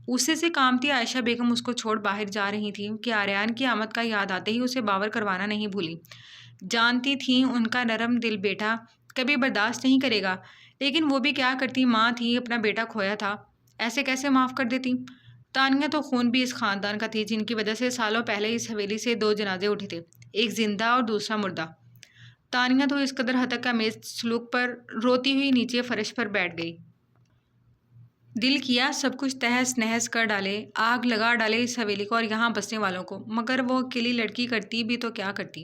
غصے سے کامتی عائشہ بیگم اس کو چھوڑ باہر جا رہی تھیں کہ آریان کی آمد کا یاد آتے ہی اسے باور کروانا نہیں بھولی۔ جانتی تھیں ان کا نرم دل بیٹا کبھی برداشت نہیں کرے گا، لیکن وہ بھی کیا کرتی، ماں تھی، اپنا بیٹا کھویا تھا، ایسے کیسے معاف کر دیتی؟ تانیہ تو خون بھی اس خاندان کا تھی جن کی وجہ سے سالوں پہلے اس حویلی سے 2 جنازے اٹھے تھے، ایک زندہ اور دوسرا مردہ۔ تانیہ تو اس قدر ہتک آمیز سلوک پر روتی ہوئی نیچے فرش پر بیٹھ گئی۔ دل کیا سب کچھ تہس نہس کر ڈالے، آگ لگا ڈالے اس حویلی کو اور یہاں بسنے والوں کو، مگر وہ اکیلی لڑکی کرتی بھی تو کیا کرتی؟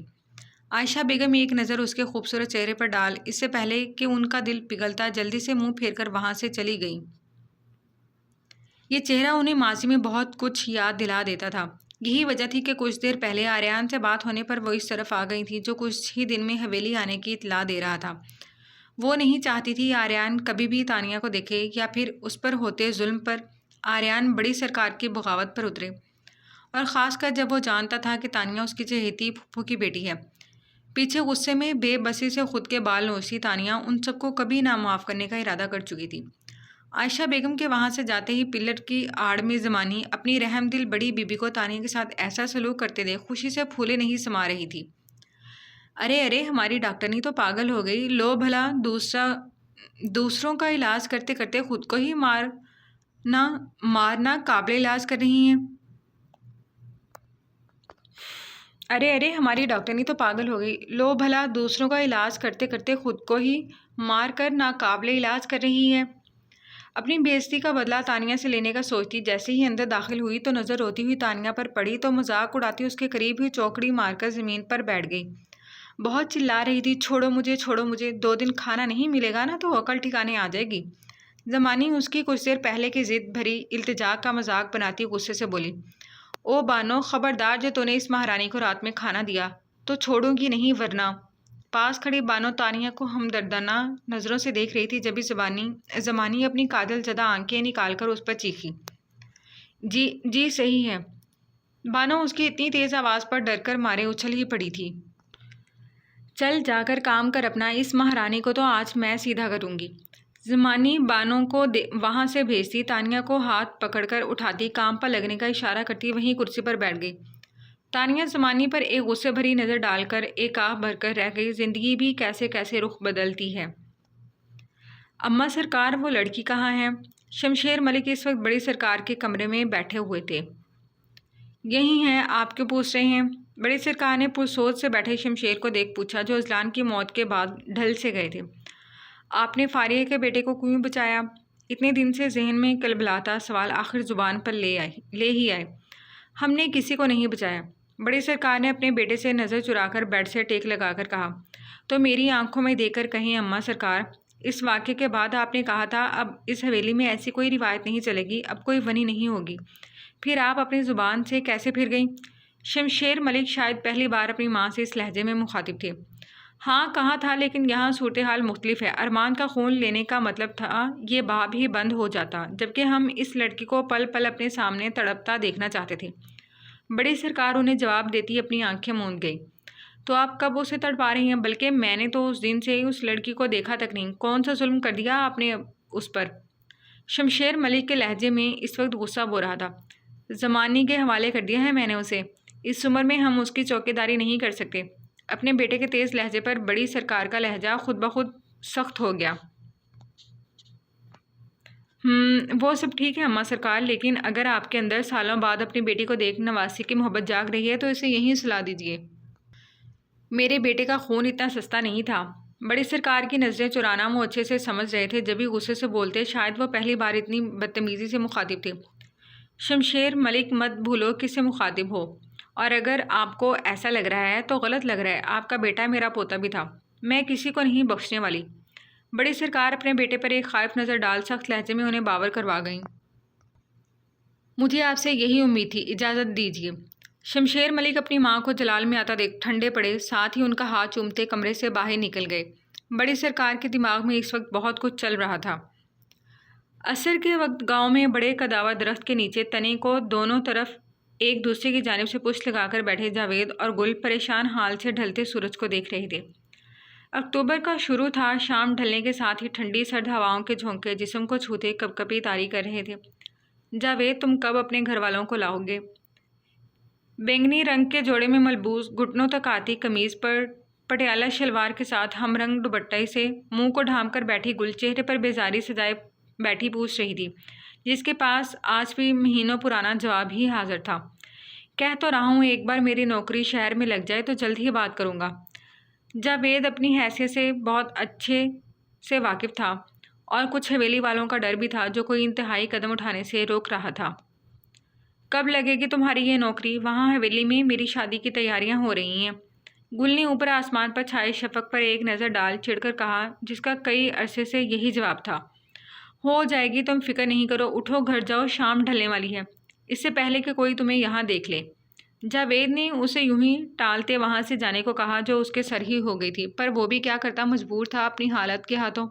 عائشہ بیگم ایک نظر اس کے خوبصورت چہرے پر ڈال اس سے پہلے کہ ان کا دل پگھلتا جلدی سے منہ پھیر کر وہاں سے چلی گئیں۔ یہ چہرہ انہیں ماضی میں بہت کچھ یاد دلا دیتا تھا۔ یہی وجہ تھی کہ کچھ دیر پہلے آریان سے بات ہونے پر وہ اس طرف آ گئی تھی، جو کچھ ہی دن میں حویلی آنے کی اطلاع دے رہا تھا۔ وہ نہیں چاہتی تھی آریان کبھی بھی تانیہ کو دیکھے یا پھر اس پر ہوتے ظلم پر آریان بڑی سرکار کی بغاوت پر اترے، اور خاص کر جب وہ جانتا تھا کہ تانیہ اس کی چہیتی پھوپھو کی بیٹی ہے۔ پیچھے غصے میں بے بسی سے خود کے بال نوچتی تانیہ ان سب کو کبھی نہ معاف کرنے کا ارادہ کر چکی تھی۔ عائشہ بیگم کے وہاں سے جاتے ہی پلٹ کی آڑ میں زمانی اپنی رحم دل بڑی بیوی کو تانیہ کے ساتھ ایسا سلوک کرتے دیکھ خوشی سے پھولے نہیں سما رہی تھی۔ ارے ہماری ڈاکٹرنی تو پاگل ہو گئی، لو بھلا دوسروں کا علاج کرتے کرتے خود کو ہی مارنا قابل علاج کر رہی ہیں۔ ارے ہماری ڈاکٹرنی تو پاگل ہو گئی، لو بھلا دوسروں کا علاج کرتے کرتے خود کو ہی مار کر ناقابل علاج کر رہی ہے۔ اپنی بے عزتی کا بدلہ تانیہ سے لینے کا سوچتی جیسے ہی اندر داخل ہوئی تو نظر روتی ہوئی تانیہ پر پڑی تو مذاق اڑاتی اس کے قریب ہی چوکڑی مار کر زمین پر بیٹھ گئی۔ بہت چلا رہی تھی، چھوڑو مجھے، 2 دن کھانا نہیں ملے گا نا تو عقل ٹھکانے آ جائے گی۔ زمانی اس کی کچھ دیر پہلے کی ضد بھری التجا کا مذاق بناتی غصے سے بولی، او بانو، خبردار، جو تو نے اس مہارانی کو رات میں کھانا دیا تو چھوڑوں گی نہیں ورنہ۔ پاس کھڑی بانو تانیہ کو ہمدردانہ نظروں سے دیکھ رہی تھی، جبھی زمانی اپنی کاجل زدہ آنکھیں نکال کر اس پر چیخی، جی صحیح ہے۔ بانو اس کی اتنی تیز آواز پر ڈر کر مارے اچھل ہی پڑی تھی۔ چل جا کر کام کر اپنا، اس مہارانی کو تو آج میں سیدھا کروں گی۔ زمانی بانو کو وہاں سے بھیجتی، تانیہ کو ہاتھ پکڑ کر اٹھاتی، کام پر لگنے کا اشارہ کرتی وہیں کرسی پر بیٹھ گئی۔ تانیہ زمانی پر ایک غصے بھری نظر ڈال کر ایک آہ بھر کر رہ گئی، زندگی بھی کیسے کیسے رخ بدلتی ہے۔ اماں سرکار، وہ لڑکی کہاں ہے؟ شمشیر ملک اس وقت بڑی سرکار کے کمرے میں بیٹھے ہوئے تھے۔ یہی ہیں، آپ کیوں پوچھ رہے ہیں؟ بڑی سرکار نے پرسوچ سے بیٹھے شمشیر کو دیکھ پوچھا، جو اذلان کی موت کے بعد ڈھل سے گئے تھے۔ آپ نے فاریہ کے بیٹے کو کیوں بچایا؟ اتنے دن سے ذہن میں کلبلاتا سوال آخر زبان پر لے ہی آئے۔ ہم نے کسی کو نہیں بچایا۔ بڑی سرکار نے اپنے بیٹے سے نظر چرا کر بیڈ سے ٹیک لگا کر کہا، تو میری آنکھوں میں دیکھ کر کہیں اماں سرکار، اس واقعے کے بعد آپ نے کہا تھا اب اس حویلی میں ایسی کوئی روایت نہیں چلے گی، اب کوئی ونی نہیں ہوگی، پھر آپ اپنی زبان سے کیسے پھر گئیں؟ شمشیر ملک شاید پہلی بار اپنی ماں سے اس لہجے میں مخاطب تھے۔ ہاں کہا تھا، لیکن یہاں صورتحال مختلف ہے۔ ارمان کا خون لینے کا مطلب تھا یہ باب ہی بند ہو جاتا، جبکہ ہم اس لڑکی کو پل پل اپنے سامنے تڑپتا دیکھنا چاہتے تھے۔ بڑی سرکار انہیں جواب دیتی اپنی آنکھیں موند گئی۔ تو آپ کب اسے تڑپا رہی ہیں؟ بلکہ میں نے تو اس دن سے اس لڑکی کو دیکھا تک نہیں۔ کون سا ظلم کر دیا آپ نے اس پر؟ شمشیر ملک کے لہجے میں اس وقت غصہ بو رہا تھا۔ زمانی کے حوالے کر دیا ہے میں نے اسے۔ اس عمر میں ہم اس کی چوکیداری نہیں کر سکتے۔ اپنے بیٹے کے تیز لہجے پر بڑی سرکار کا لہجہ خود بخود سخت ہو گیا۔ وہ سب ٹھیک ہے اماں سرکار، لیکن اگر آپ کے اندر سالوں بعد اپنی بیٹی کو دیکھ نواسی کی محبت جاگ رہی ہے تو اسے یہیں سلا دیجیے۔ میرے بیٹے کا خون اتنا سستا نہیں تھا۔ بڑی سرکار کی نظریں چرانا وہ اچھے سے سمجھ رہے تھے، جبھی غصے سے بولتے، شاید وہ پہلی بار اتنی بدتمیزی سے مخاطب تھے۔ شمشیر ملک، مت بھولو کس سے مخاطب ہو، اور اگر آپ کو ایسا لگ رہا ہے تو غلط لگ رہا ہے۔ آپ کا بیٹا میرا پوتا بھی تھا، میں کسی کو نہیں بخشنے والی۔ بڑی سرکار اپنے بیٹے پر ایک خائف نظر ڈال سخت لہجے میں انہیں باور کروا گئیں۔ مجھے آپ سے یہی امید تھی، اجازت دیجیے۔ شمشیر ملک اپنی ماں کو جلال میں آتا دیکھ ٹھنڈے پڑے، ساتھ ہی ان کا ہاتھ چومتے کمرے سے باہر نکل گئے۔ بڑی سرکار کے دماغ میں اس وقت بہت کچھ چل رہا تھا۔ عصر کے وقت گاؤں میں بڑے کداور درخت کے نیچے تنے کو دونوں طرف ایک دوسرے کی جانب سے پشت لگا کر بیٹھے جاوید اور گل پریشان حال سے ڈھلتے سورج کو دیکھ رہے تھے۔ اکتوبر کا شروع تھا، شام ڈھلنے کے ساتھ ہی ٹھنڈی سرد ہواؤں کے جھونکے جسم کو چھوتے کپ کپی طاری کر رہے تھے۔ جاوید، تم کب اپنے گھر والوں کو لاؤ گے؟ بینگنی رنگ کے جوڑے میں ملبوس گھٹنوں تک آتی قمیض پر پٹیالہ شلوار کے ساتھ ہم رنگ دوپٹے سے منہ کو ڈھانپ کر بیٹھی گل چہرے پر بیزاری سجائے بیٹھی پوچھ رہی تھی، جس کے پاس آج بھی مہینوں پرانا جواب ہی حاضر تھا۔ کہہ تو رہا ہوں ایک بار میری نوکری شہر میں لگ جائے تو جلد ہی بات کروں گا۔ جاوید اپنی حیثیت سے بہت اچھے سے واقف تھا، اور کچھ حویلی والوں کا ڈر بھی تھا جو کوئی انتہائی قدم اٹھانے سے روک رہا تھا۔ کب لگے گی تمہاری یہ نوکری؟ وہاں حویلی میں میری شادی کی تیاریاں ہو رہی ہیں۔ گل نے اوپر آسمان پر چھائے شفق پر ایک نظر ڈال چڑھ کر کہا، جس کا کئی عرصے سے یہی جواب تھا۔ ہو جائے گی، تم فکر نہیں کرو، اٹھو گھر جاؤ، شام ڈھلنے والی ہے، اس سے پہلے کہ کوئی تمہیں یہاں دیکھ لے۔ جاوید نے اسے یوں ہی ٹالتے وہاں سے جانے کو کہا جو اس کے سر ہی ہو گئی تھی، پر وہ بھی کیا کرتا، مجبور تھا اپنی حالت کے ہاتھوں۔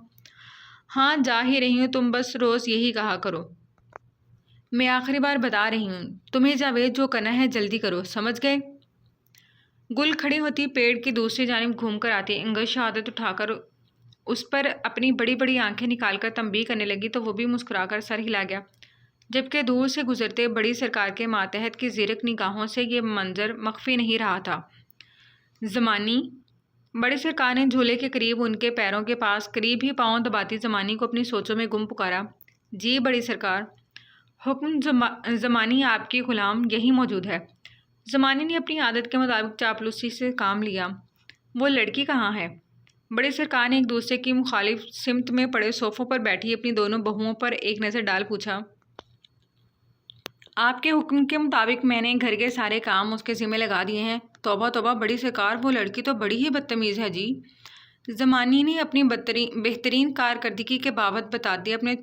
ہاں جا ہی رہی ہوں، تم بس روز یہی کہا کرو۔ میں آخری بار بتا رہی ہوں تمہیں جاوید، جو کرنا ہے جلدی کرو، سمجھ گئے؟ گل کھڑی ہوتی پیڑ کی دوسری جانب گھوم کر آتی انگل شہادت اٹھا کر اس پر اپنی بڑی بڑی آنکھیں نکال کر تنبیہ کرنے لگی تو وہ بھی مسکرا کر سر ہلا گیا، جبکہ دور سے گزرتے بڑی سرکار کے ماتحت کی زیرک نگاہوں سے یہ منظر مخفی نہیں رہا تھا۔ زمانی، بڑی سرکار نے جھولے کے قریب ان کے پیروں کے پاس قریب ہی پاؤں دباتی زمانی کو اپنی سوچوں میں گم پکارا۔ جی بڑی سرکار، حکم زمانی، آپ کی غلام یہی موجود ہے۔ زمانی نے اپنی عادت کے مطابق چاپلوسی سے کام لیا۔ وہ لڑکی کہاں ہے؟ بڑی سرکار نے ایک دوسرے کی مخالف سمت میں پڑے صوفوں پر بیٹھی اپنی دونوں بہوؤں پر ایک نظر ڈال پوچھا۔ آپ کے حکم کے مطابق میں نے گھر کے سارے کام اس کے ذمہ لگا دیے ہیں۔ توبہ توبہ بڑی سرکار، وہ لڑکی تو بڑی ہی بدتمیز ہے جی۔ زمانی نے اپنی بہترین کارکردگی کے بابت بتاتے اپنے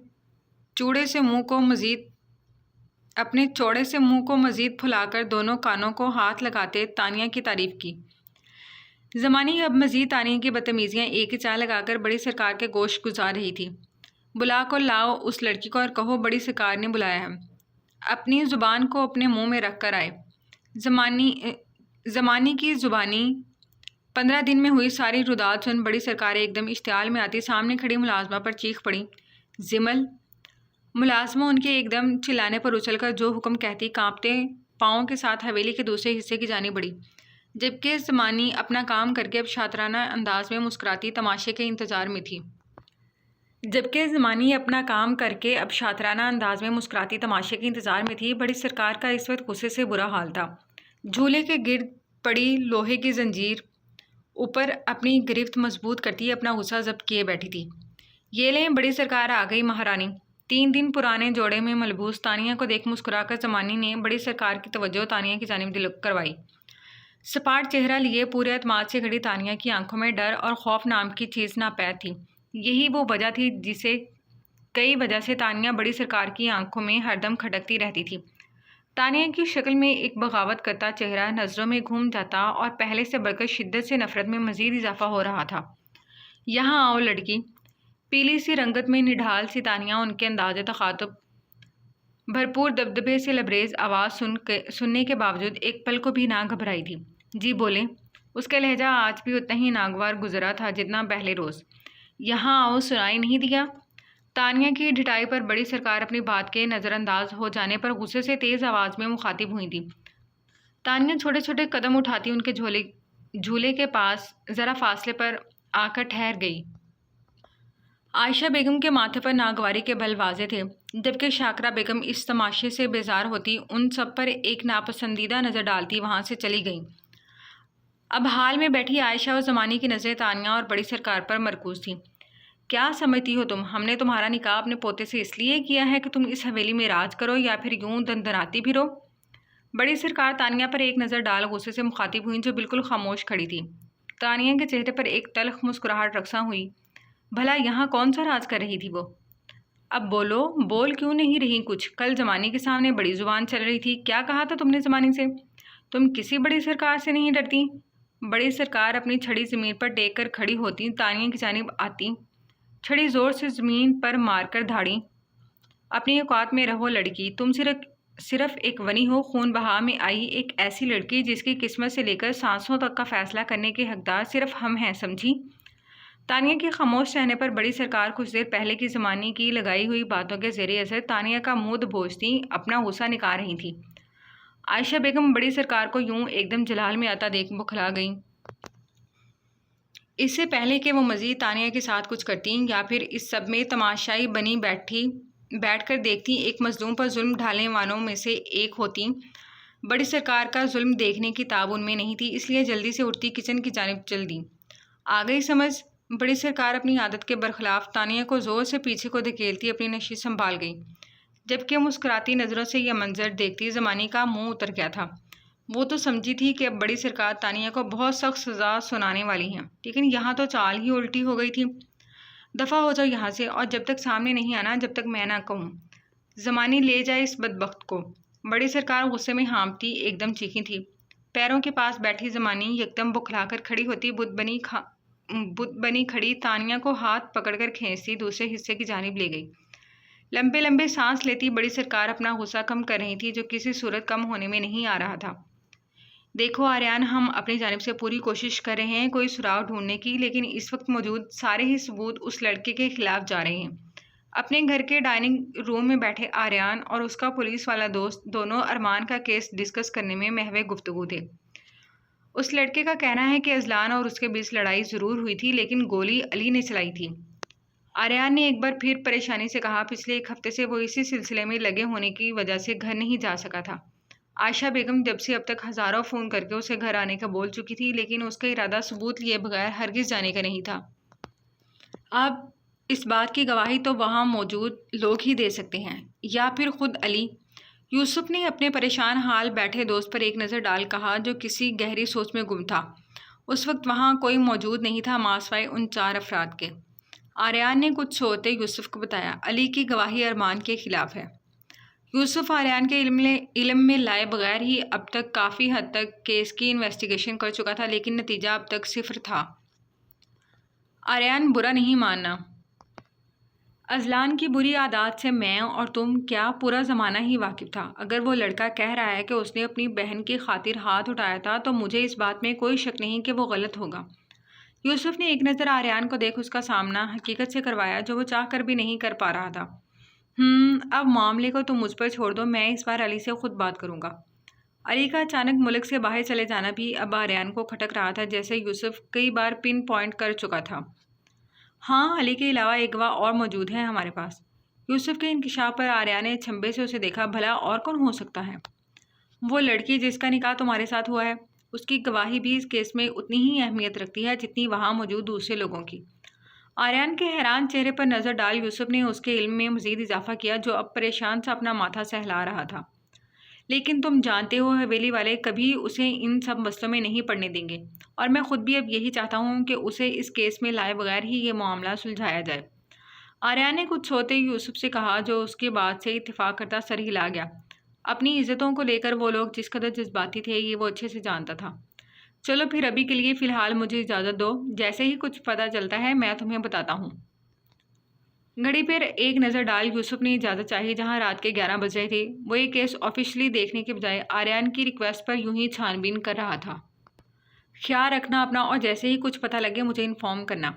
چوڑے سے منہ کو مزید پھلا کر دونوں کانوں کو ہاتھ لگاتے تانیہ کی تعریف کی۔ زمانی اب مزید تانیہ کی بدتمیزیاں ایک ہی چاہ لگا کر بڑی سرکار کے گوشت گزار رہی تھی۔ بلا کر لاؤ اس لڑکی کو اور کہو بڑی سرکار نے بلایا ہے، اپنی زبان کو اپنے منہ میں رکھ کر آئے۔ زمانی کی زبانی 15 دن میں ہوئی ساری رداد سن بڑی سرکار ایک دم اشتعال میں آتی سامنے کھڑی ملازمہ پر چیخ پڑی، زمل! ملازمہ ان کے ایک دم چلانے پر اچھل کر جو حکم کہتی کانپتے پاؤں کے ساتھ حویلی کے دوسرے حصے کی جانب بڑھی، جبکہ زمانی اپنا کام کر کے اب شاطرانہ انداز میں مسکراتی تماشے کے انتظار میں تھی۔ بڑی سرکار کا اس وقت غصے سے برا حال تھا۔ جھولے کے گرد پڑی لوہے کی زنجیر اوپر اپنی گرفت مضبوط کرتی اپنا غصہ ضبط کیے بیٹھی تھی۔ یہ لیں بڑی سرکار آ گئی مہارانی۔ 3 دن پرانے جوڑے میں ملبوس تانیہ کو دیکھ مسکرا کر زمانی نے بڑی سرکار کی توجہ تانیہ کی جانب دل کروائی۔ سپاٹ چہرہ لیے پورے اعتماد سے کھڑی تانیہ کی آنکھوں میں ڈر اور خوف نام کی چیز ناپید تھی۔ یہی وہ وجہ تھی جسے کئی وجہ سے تانیہ بڑی سرکار کی آنکھوں میں ہر دم کھٹکتی رہتی تھی۔ تانیہ کی شکل میں ایک بغاوت کرتا چہرہ نظروں میں گھوم جاتا اور پہلے سے بڑھ کر شدت سے نفرت میں مزید اضافہ ہو رہا تھا۔ یہاں آؤ لڑکی! پیلی سی رنگت میں نڈھال سی تانیہ ان کے انداز تخاطب بھرپور دبدبے سے لبریز آواز سننے کے باوجود ایک پل کو بھی نہ گھبرائی تھی۔ جی بولیں۔ اس کا لہجہ آج بھی اتنا ہی ناگوار گزرا تھا جتنا پہلے روز۔ یہاں آؤ سنائی نہیں دیا؟ تانیہ کی ڈھٹائی پر بڑی سرکار اپنی بات کے نظر انداز ہو جانے پر غصے سے تیز آواز میں مخاطب ہوئی تھی۔ تانیہ چھوٹے چھوٹے قدم اٹھاتی ان کے جھولے کے پاس ذرا فاصلے پر آ کر ٹھہر گئی۔ عائشہ بیگم کے ماتھے پر ناگواری کے بل واضح تھے، جبکہ شاکرہ بیگم اس تماشے سے بیزار ہوتی ان سب پر ایک ناپسندیدہ نظر ڈالتی وہاں سے چلی گئیں۔ اب حال میں بیٹھی عائشہ اور زمانی کی نظریں تانیہ اور بڑی سرکار پر مرکوز تھیں۔ کیا سمجھتی ہو تم، ہم نے تمہارا نکاح اپنے پوتے سے اس لیے کیا ہے کہ تم اس حویلی میں راج کرو یا پھر یوں دندناتی پھرو؟ بڑی سرکار تانیہ پر ایک نظر ڈال غصے سے مخاطب ہوئی جو بالکل خاموش کھڑی تھی۔ تانیہ کے چہرے پر ایک تلخ مسکراہٹ رقصاں ہوئی۔ بھلا یہاں کون سا راز کر رہی تھی وہ؟ اب بولو، بول کیوں نہیں رہی کچھ؟ کل زمانی کے سامنے بڑی زبان چل رہی تھی، کیا کہا تھا تم نے زمانی سے؟ تم کسی بڑی سرکار سے نہیں ڈرتی؟ بڑی سرکار اپنی چھڑی زمین پر ٹیک کر کھڑی ہوتی تانیہ کی جانب آتی، چھڑی زور سے زمین پر مار کر دھاڑی، اپنی اوقات میں رہو لڑکی، تم صرف ایک ونی ہو، خون بہا میں آئی ایک ایسی لڑکی جس کی قسمت سے لے کر سانسوں تک کا فیصلہ کرنے کے حقدار صرف ہم ہیں، سمجھی؟ تانیہ کے خاموش رہنے پر بڑی سرکار کچھ دیر پہلے کی زمانی کی لگائی ہوئی باتوں کے زیر اثر تانیہ کا منہ دبوچتی اپنا غصہ نکال رہی تھی۔ عائشہ بیگم بڑی سرکار کو یوں ایک دم جلال میں آتا دیکھ بوکھلا گئیں۔ اس سے پہلے کہ وہ مزید تانیہ کے ساتھ کچھ کرتیں یا پھر اس سب میں تماشائی بنی بیٹھ کر دیکھتی ایک مظلوم پر ظلم ڈھالنے والوں میں سے ایک ہوتی، بڑی سرکار کا ظلم دیکھنے کی تاب ان میں نہیں تھی، اس لیے جلدی سے اٹھتی کچن کی جانب چل دی۔ آ گئی سمجھ؟ بڑی سرکار اپنی عادت کے برخلاف تانیہ کو زور سے پیچھے کو دھکیلتی اپنی نشست سنبھال گئی، جبکہ مسکراتی نظروں سے یہ منظر دیکھتی زمانی کا منہ اتر گیا تھا۔ وہ تو سمجھی تھی کہ اب بڑی سرکار تانیہ کو بہت سخت سزا سنانے والی ہیں، لیکن یہاں تو چال ہی الٹی ہو گئی تھی۔ دفع ہو جاؤ یہاں سے، اور جب تک سامنے نہیں آنا جب تک میں نہ کہوں۔ زمانی لے جائے اس بدبخت کو۔ بڑی سرکار غصے میں ہانپتی ایک دم چیخی تھی۔ پیروں کے پاس بیٹھی زمانی یکدم بکھلا کر کھڑی ہوتی بت بنی کھڑی تانیہ کو ہاتھ پکڑ کر کھینچتی دوسرے حصے کی جانب لے گئی۔ لمبے لمبے سانس لیتی بڑی سرکار اپنا غصہ کم کر رہی تھی جو کسی صورت کم ہونے میں نہیں آ رہا تھا۔ دیکھو آریان، ہم اپنی جانب سے پوری کوشش کر رہے ہیں کوئی سراغ ڈھونڈنے کی، لیکن اس وقت موجود سارے ہی ثبوت اس لڑکے کے خلاف جا رہے ہیں۔ اپنے گھر کے ڈائننگ روم میں بیٹھے آریان اور اس کا پولیس والا دوست دونوں ارمان کا کیس ڈسکس کرنے میں محو گفتگو تھے۔ اس لڑکے کا کہنا ہے کہ اذلان اور اس کے بیچ لڑائی ضرور ہوئی تھی، لیکن گولی علی نے چلائی تھی۔ آریان نے ایک بار پھر پریشانی سے کہا، پچھلے 1 ہفتے سے وہ اسی سلسلے میں لگے ہونے کی وجہ سے گھر نہیں جا سکا تھا۔ عائشہ بیگم جب سے اب تک ہزاروں فون کر کے اسے گھر آنے کا بول چکی تھی، لیکن اس کا ارادہ ثبوت لیے بغیر ہرگز جانے کا نہیں تھا۔ اب اس بات کی گواہی تو وہاں موجود لوگ ہی دے سکتے ہیں، یا پھر خود علی۔ یوسف نے اپنے پریشان حال بیٹھے دوست پر ایک نظر ڈال کہا جو کسی گہری سوچ میں گم تھا۔ اس وقت وہاں کوئی موجود نہیں تھا ماں سوائے ان 4 افراد کے۔ آریان نے کچھ سوچتے یوسف کو بتایا، علی کی گواہی ارمان کے خلاف ہے۔ یوسف آریان کے علم میں لائے بغیر ہی اب تک کافی حد تک کیس کی انویسٹیگیشن کر چکا تھا، لیکن نتیجہ اب تک 0 تھا۔ آریان برا نہیں ماننا۔ اذلان کی بری عادات سے میں اور تم کیا پورا زمانہ ہی واقف تھا۔ اگر وہ لڑکا کہہ رہا ہے کہ اس نے اپنی بہن کی خاطر ہاتھ اٹھایا تھا تو مجھے اس بات میں کوئی شک نہیں کہ وہ غلط ہوگا۔ یوسف نے ایک نظر آریان کو دیکھ اس کا سامنا حقیقت سے کروایا جو وہ چاہ کر بھی نہیں کر پا رہا تھا۔ اب معاملے کو تم مجھ پر چھوڑ دو، میں اس بار علی سے خود بات کروں گا۔ علی کا اچانک ملک سے باہر چلے جانا بھی اب آریان کو کھٹک رہا تھا، جیسے یوسف کئی بار پن پوائنٹ کر چکا تھا۔ ہاں، علی کے علاوہ ایک گواہ اور موجود ہے ہمارے پاس۔ یوسف کے انکشاف پر آریان نے چھمبے سے اسے دیکھا، بھلا اور کون ہو سکتا ہے؟ وہ لڑکی جس کا نکاح تمہارے ساتھ ہوا ہے، اس کی گواہی بھی اس کیس میں اتنی ہی اہمیت رکھتی ہے جتنی وہاں موجود دوسرے لوگوں کی۔ آریان کے حیران چہرے پر نظر ڈال یوسف نے اس کے علم میں مزید اضافہ کیا جو اب پریشان سا اپنا ماتھا سہلا رہا تھا۔ لیکن تم جانتے ہو حویلی والے کبھی اسے ان سب مسئلوں میں نہیں پڑنے دیں گے، اور میں خود بھی اب یہی چاہتا ہوں کہ اسے اس کیس میں لائے بغیر ہی یہ معاملہ سلجھایا جائے۔ آریان نے کچھ سوتے یوسف سے کہا جو اس کے بعد سے اتفاق کرتا سر ہلا گیا۔ اپنی عزتوں کو لے کر وہ لوگ جس قدر جذباتی تھے یہ وہ اچھے سے جانتا تھا۔ چلو پھر ابھی کے لیے فی الحال مجھے اجازت دو، جیسے ہی کچھ پتہ چلتا ہے میں تمہیں بتاتا ہوں۔ گھڑی پر ایک نظر ڈال یوسف نے اجازت چاہی جہاں رات کے 11 بج رہے تھے۔ وہ یہ کیس آفیشلی دیکھنے کے بجائے آریان کی ریکویسٹ پر یوں ہی چھان بین کر رہا تھا۔ خیال رکھنا اپنا، اور جیسے ہی کچھ پتہ لگے مجھے انفارم کرنا۔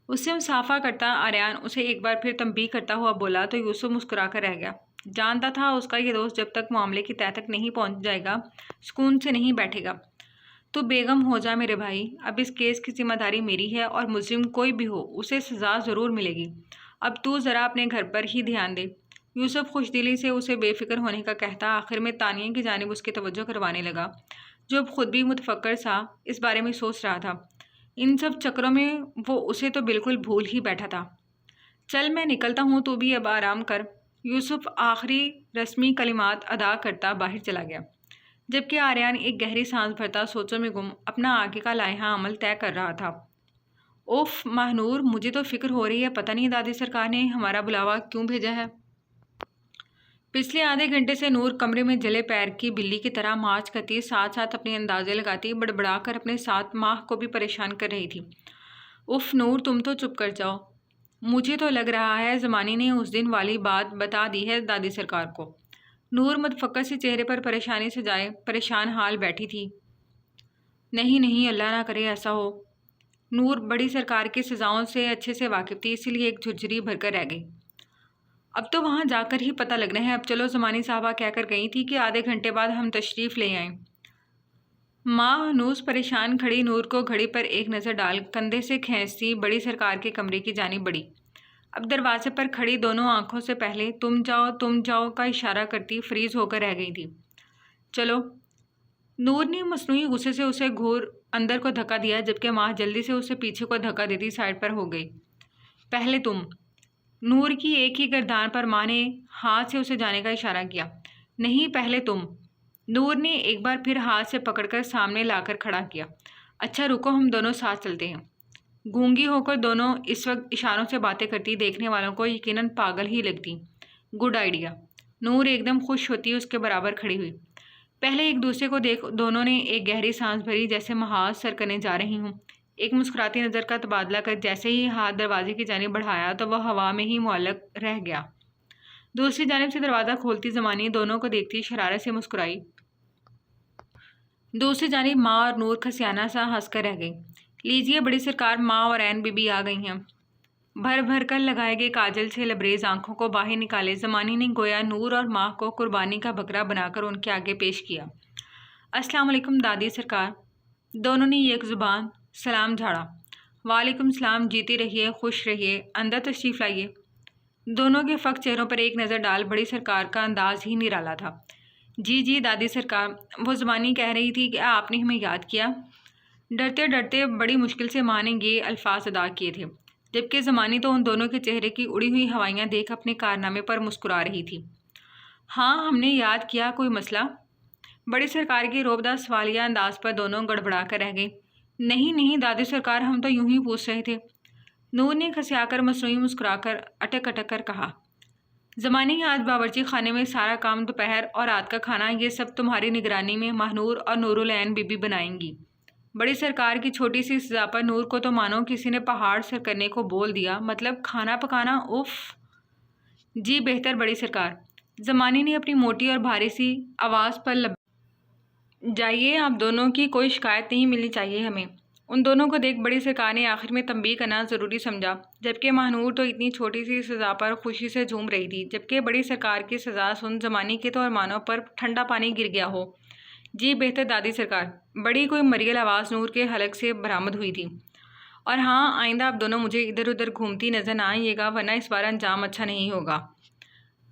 اس سے مصافحہ کرتا آریان اسے ایک بار پھر تنبیہ کرتا ہوا بولا تو یوسف مسکرا کر رہ گیا۔ جانتا تھا اس کا یہ دوست جب تک معاملے کی تہہ تک نہیں پہنچ جائے گا سکون سے نہیں بیٹھے گا۔ تو بیغم ہو جا میرے بھائی، اب اس کیس کی ذمہ داری میری ہے اور مجرم کوئی بھی ہو اسے سزا ضرور ملے گی۔ اب تو ذرا اپنے گھر پر ہی دھیان دے۔ یوسف خوش دلی سے اسے بے فکر ہونے کا کہتا آخر میں تانیہ کی جانب اس کی توجہ کروانے لگا جو اب خود بھی متفکر سا اس بارے میں سوچ رہا تھا۔ ان سب چکروں میں وہ اسے تو بالکل بھول ہی بیٹھا تھا۔ چل میں نکلتا ہوں، تو بھی اب آرام کر۔ یوسف آخری رسمی کلمات ادا کرتا باہر چلا گیا، جبکہ آریان ایک گہری سانس بھرتا سوچوں میں گم اپنا آگے کا لائحہ عمل طے کر رہا تھا۔ اوف ماہنور، مجھے تو فکر ہو رہی ہے پتہ نہیں دادی سرکار نے ہمارا بلاوا کیوں بھیجا ہے۔ پچھلے آدھے گھنٹے سے نور کمرے میں جلے پیر کی بلی کی طرح مارچ کرتی، ساتھ ساتھ اپنے اندازے لگاتی، بڑبڑا کر اپنے ساتھ ماہ کو بھی پریشان کر رہی تھی۔ اف نور، تم تو چپ کر جاؤ۔ مجھے تو لگ رہا ہے زمانی نے اس دن والی بات بتا دی ہے دادی سرکار کو۔ نور متفکر سے چہرے پر پریشانی سے جائے پریشان حال بیٹھی تھی۔ نہیں اللہ نہ کرے ایسا ہو۔ نور بڑی سرکار کی سزاؤں سے اچھے سے واقف تھی، اسی لیے ایک جھرجھری بھر کر رہ گئی۔ اب تو وہاں جا کر ہی پتہ لگنا ہے۔ اب چلو، زمانی صاحبہ کہہ کر گئی تھی کہ آدھے گھنٹے بعد ہم تشریف لے آئیں۔ ماں ہنوز پریشان کھڑی نور کو گھڑی پر ایک نظر ڈال کندھے سے کھینچتی بڑی سرکار کے کمرے کی جانب بڑھی۔ اب دروازے پر کھڑی دونوں آنکھوں سے پہلے تم جاؤ کا اشارہ کرتی فریز ہو کر رہ گئی تھی۔ چلو۔ نور نے مصنوعی غصے سے اسے گھور اندر کو دھکا دیا، جبکہ ماہ جلدی سے اسے پیچھے کو دھکا دیتی سائڈ پر ہو گئی۔ پہلے تم۔ نور کی ایک ہی گردان پر ماں نے ہاتھ سے اسے جانے کا اشارہ کیا۔ نہیں، پہلے تم۔ نور نے ایک بار پھر ہاتھ سے پکڑ کر سامنے لا کر کھڑا کیا۔ اچھا رکو، ہم دونوں ساتھ چلتے ہیں۔ گونگی ہو کر دونوں اس وقت اشاروں سے باتیں کرتی دیکھنے والوں کو یقیناً پاگل ہی لگتی۔ Good idea. نور ایک دم خوش ہوتی اس کے برابر کھڑی ہوئی۔ پہلے ایک دوسرے کو دیکھ دونوں نے ایک گہری سانس بھری جیسے محاذ سر کرنے جا رہی ہوں۔ ایک مسکراتی نظر کا تبادلہ کر جیسے ہی ہاتھ دروازے کی جانب بڑھایا تو وہ ہوا میں ہی معلق رہ گیا۔ دوسری جانب سے دروازہ کھولتی زمانی دونوں کو دیکھتی شرارت سے مسکرائی۔ دوسری جانب ماں اور نور کھسیانہ سا ہنس کر رہ گئی۔ لیجیے بڑی سرکار، ماں اور عین بی بی آ گئی ہیں۔ بھر بھر کر لگائے گئے کاجل سے لبریز آنکھوں کو باہر نکالے زمانی نے گویا نور اور ماہ کو قربانی کا بکرا بنا کر ان کے آگے پیش کیا۔ السلام علیکم دادی سرکار۔ دونوں نے ایک زبان سلام جھاڑا۔ وعلیکم السلام، جیتی رہیے، خوش رہیے، اندر تشریف لائیے۔ دونوں کے فک چہروں پر ایک نظر ڈال بڑی سرکار کا انداز ہی نرالا تھا۔ جی دادی سرکار، وہ زمانی کہہ رہی تھی کہ آپ نے ہمیں یاد کیا۔ ڈرتے ڈرتے بڑی مشکل سے ماں نے یہ الفاظ ادا کیے تھے، جبکہ زمانی تو ان دونوں کے چہرے کی اڑی ہوئی ہوائیاں دیکھ اپنے کارنامے پر مسکرا رہی تھی۔ ہاں، ہم نے یاد کیا، کوئی مسئلہ؟ بڑی سرکار کی روبدہ سوالیہ انداز پر دونوں گڑبڑا کر رہ گئی۔ نہیں نہیں دادی سرکار، ہم تو یوں ہی پوچھ رہے تھے، نور نے کھسیا کر مصنوعی مسکرا کر اٹک اٹک کر کہا۔ زمانی آج باورچی خانے میں سارا کام، دوپہر اور رات کا کھانا، یہ سب تمہاری نگرانی میں ماہنور اور نور العین بی بی بنائیں گی۔ بڑی سرکار کی چھوٹی سی سزا پر نور کو تو مانو کسی نے پہاڑ سر کرنے کو بول دیا۔ مطلب کھانا پکانا، اف۔ جی بہتر بڑی سرکار، زمانی نے اپنی موٹی اور بھاری سی آواز پر جائیے، آپ دونوں کی کوئی شکایت نہیں ملنی چاہیے ہمیں۔ ان دونوں کو دیکھ بڑی سرکار نے آخر میں تنبیہ کرنا ضروری سمجھا، جبکہ ماہنور تو اتنی چھوٹی سی سزا پر خوشی سے جھوم رہی تھی، جبکہ بڑی سرکار کی سزا سن زمانی کے تو ارمانوں پر ٹھنڈا پانی گر گیا ہو۔ جی بہتر دادی سرکار، بڑی کوئی مریل آواز نور کے حلق سے برآمد ہوئی تھی۔ اور ہاں، آئندہ آپ دونوں مجھے ادھر ادھر گھومتی نظر نہ آئیے گا، ورنہ اس بار انجام اچھا نہیں ہوگا۔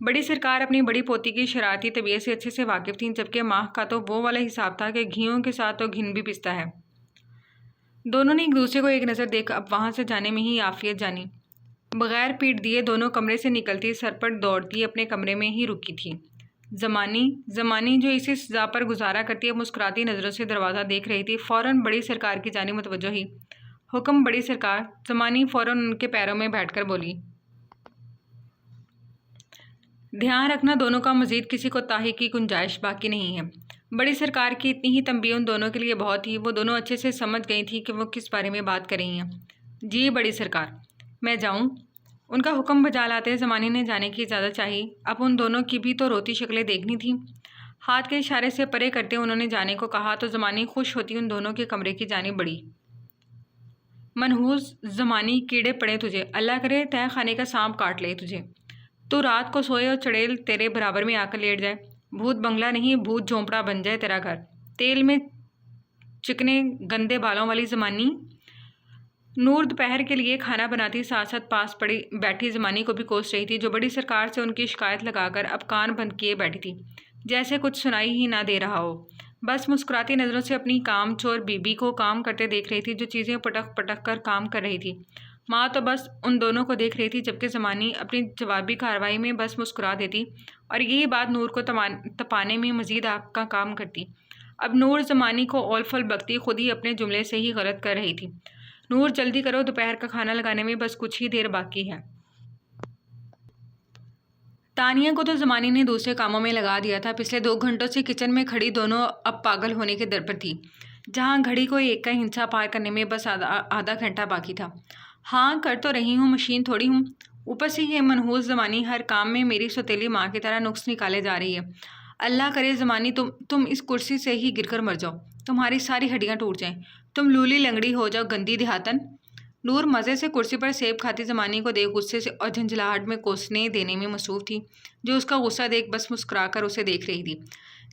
بڑی سرکار اپنی بڑی پوتی کی شرارتی طبیعت سے اچھے سے واقف تھیں، جبکہ ماہ کا تو وہ والا حساب تھا کہ گھیوں کے ساتھ تو گھن بھی پستا ہے۔ دونوں نے ایک دوسرے کو ایک نظر دیکھ اب وہاں سے جانے میں ہی عافیت جانی۔ بغیر پیٹ دیے دونوں کمرے سے نکلتی سرپٹ دوڑتی اپنے کمرے میں ہی رکی تھی۔ زمانی جو اسی سزا پر گزارا کرتی اب مسکراتی نظروں سے دروازہ دیکھ رہی تھی، فوراً بڑی سرکار کی جانب متوجہ ہوئی۔ حکم بڑی سرکار، زمانی فوراً ان کے پیروں میں بیٹھ کر بولی۔ دھیان رکھنا دونوں کا مزید کسی کوتاہی کی گنجائش باقی نہیں ہے۔ بڑی سرکار کی اتنی ہی تنبیہ ان دونوں کے لیے بہت تھی، وہ دونوں اچھے سے سمجھ گئی تھیں کہ وہ کس بارے میں بات کر رہی ہیں۔ جی بڑی سرکار، میں جاؤں؟ ان کا حکم بجا لاتے زمانی نے جانے کی اجازت چاہی۔ اب ان دونوں کی بھی تو روتی شکلیں دیکھنی تھیں۔ ہاتھ کے اشارے سے پرے کرتے انہوں نے جانے کو کہا تو زمانی خوش ہوتی ان دونوں کے کمرے کی جانب بڑھی۔ منحوس زمانی، کیڑے پڑے تجھے، اللہ کرے تہہ خانے کا سانپ کاٹ لے تجھے۔ تو رات کو سوئے اور چڑیل تیرے برابر میں آ کر لیٹ جائے، بھوت بنگلہ نہیں بھوت جھونپڑا بن جائے تیرا گھر۔ تیل میں چکنے گندے بالوں والی زمانی۔ نور دوپہر کے لیے کھانا بناتی ساتھ ساتھ پاس پڑی بیٹھی زمانی کو بھی کوس رہی تھی، جو بڑی سرکار سے ان کی شکایت لگا کر اب کان بند کیے بیٹھی تھی، جیسے کچھ سنائی ہی نہ دے رہا ہو۔ بس مسکراتی نظروں سے اپنی کام چور بی بی کو کام کرتے دیکھ رہی تھی، جو چیزیں پٹک پٹک کر کام کر رہی تھی۔ ماں تو بس ان دونوں کو دیکھ رہی تھی، جبکہ زمانی اپنی جوابی کارروائی میں بس مسکرا دیتی اور یہی بات نور کو تپانے میں مزید آگ کا کام کرتی۔ اب نور زمانی کو اول فل بکتی خود ہی اپنے جملے سے ہی غلط کر رہی تھی۔ نور جلدی کرو، دوپہر کا کھانا لگانے میں بس کچھ ہی دیر باقی ہے۔ تانیہ کو تو زمانی نے دوسرے کاموں میں لگا دیا تھا، پچھلے 2 گھنٹوں سے کچن میں کھڑی دونوں اب پاگل ہونے کے در پر تھی، جہاں گھڑی کو ایک کا ہنسا پار کرنے میں بس آدھا گھنٹہ باقی تھا۔ ہاں کر تو رہی ہوں، مشین تھوڑی ہوں۔ اوپر سے یہ منحوس زمانی ہر کام میں میری سوتیلی ماں کی طرح نقص نکالے جا رہی ہے۔ اللہ کرے زمانی تم اس کرسی سے ہی گر کر مر جاؤ، تمہاری ساری ہڈیاں ٹوٹ جائیں، تم لولی لنگڑی ہو جاؤ، گندی دیہاتن۔ نور مزے سے کرسی پر سیب کھاتی زمانی کو دیکھ غصے سے اور جھنجھلاہٹ میں کوسنے دینے میں مصروف تھی، جو اس کا غصہ دیکھ بس مسکرا کر اسے دیکھ رہی تھی۔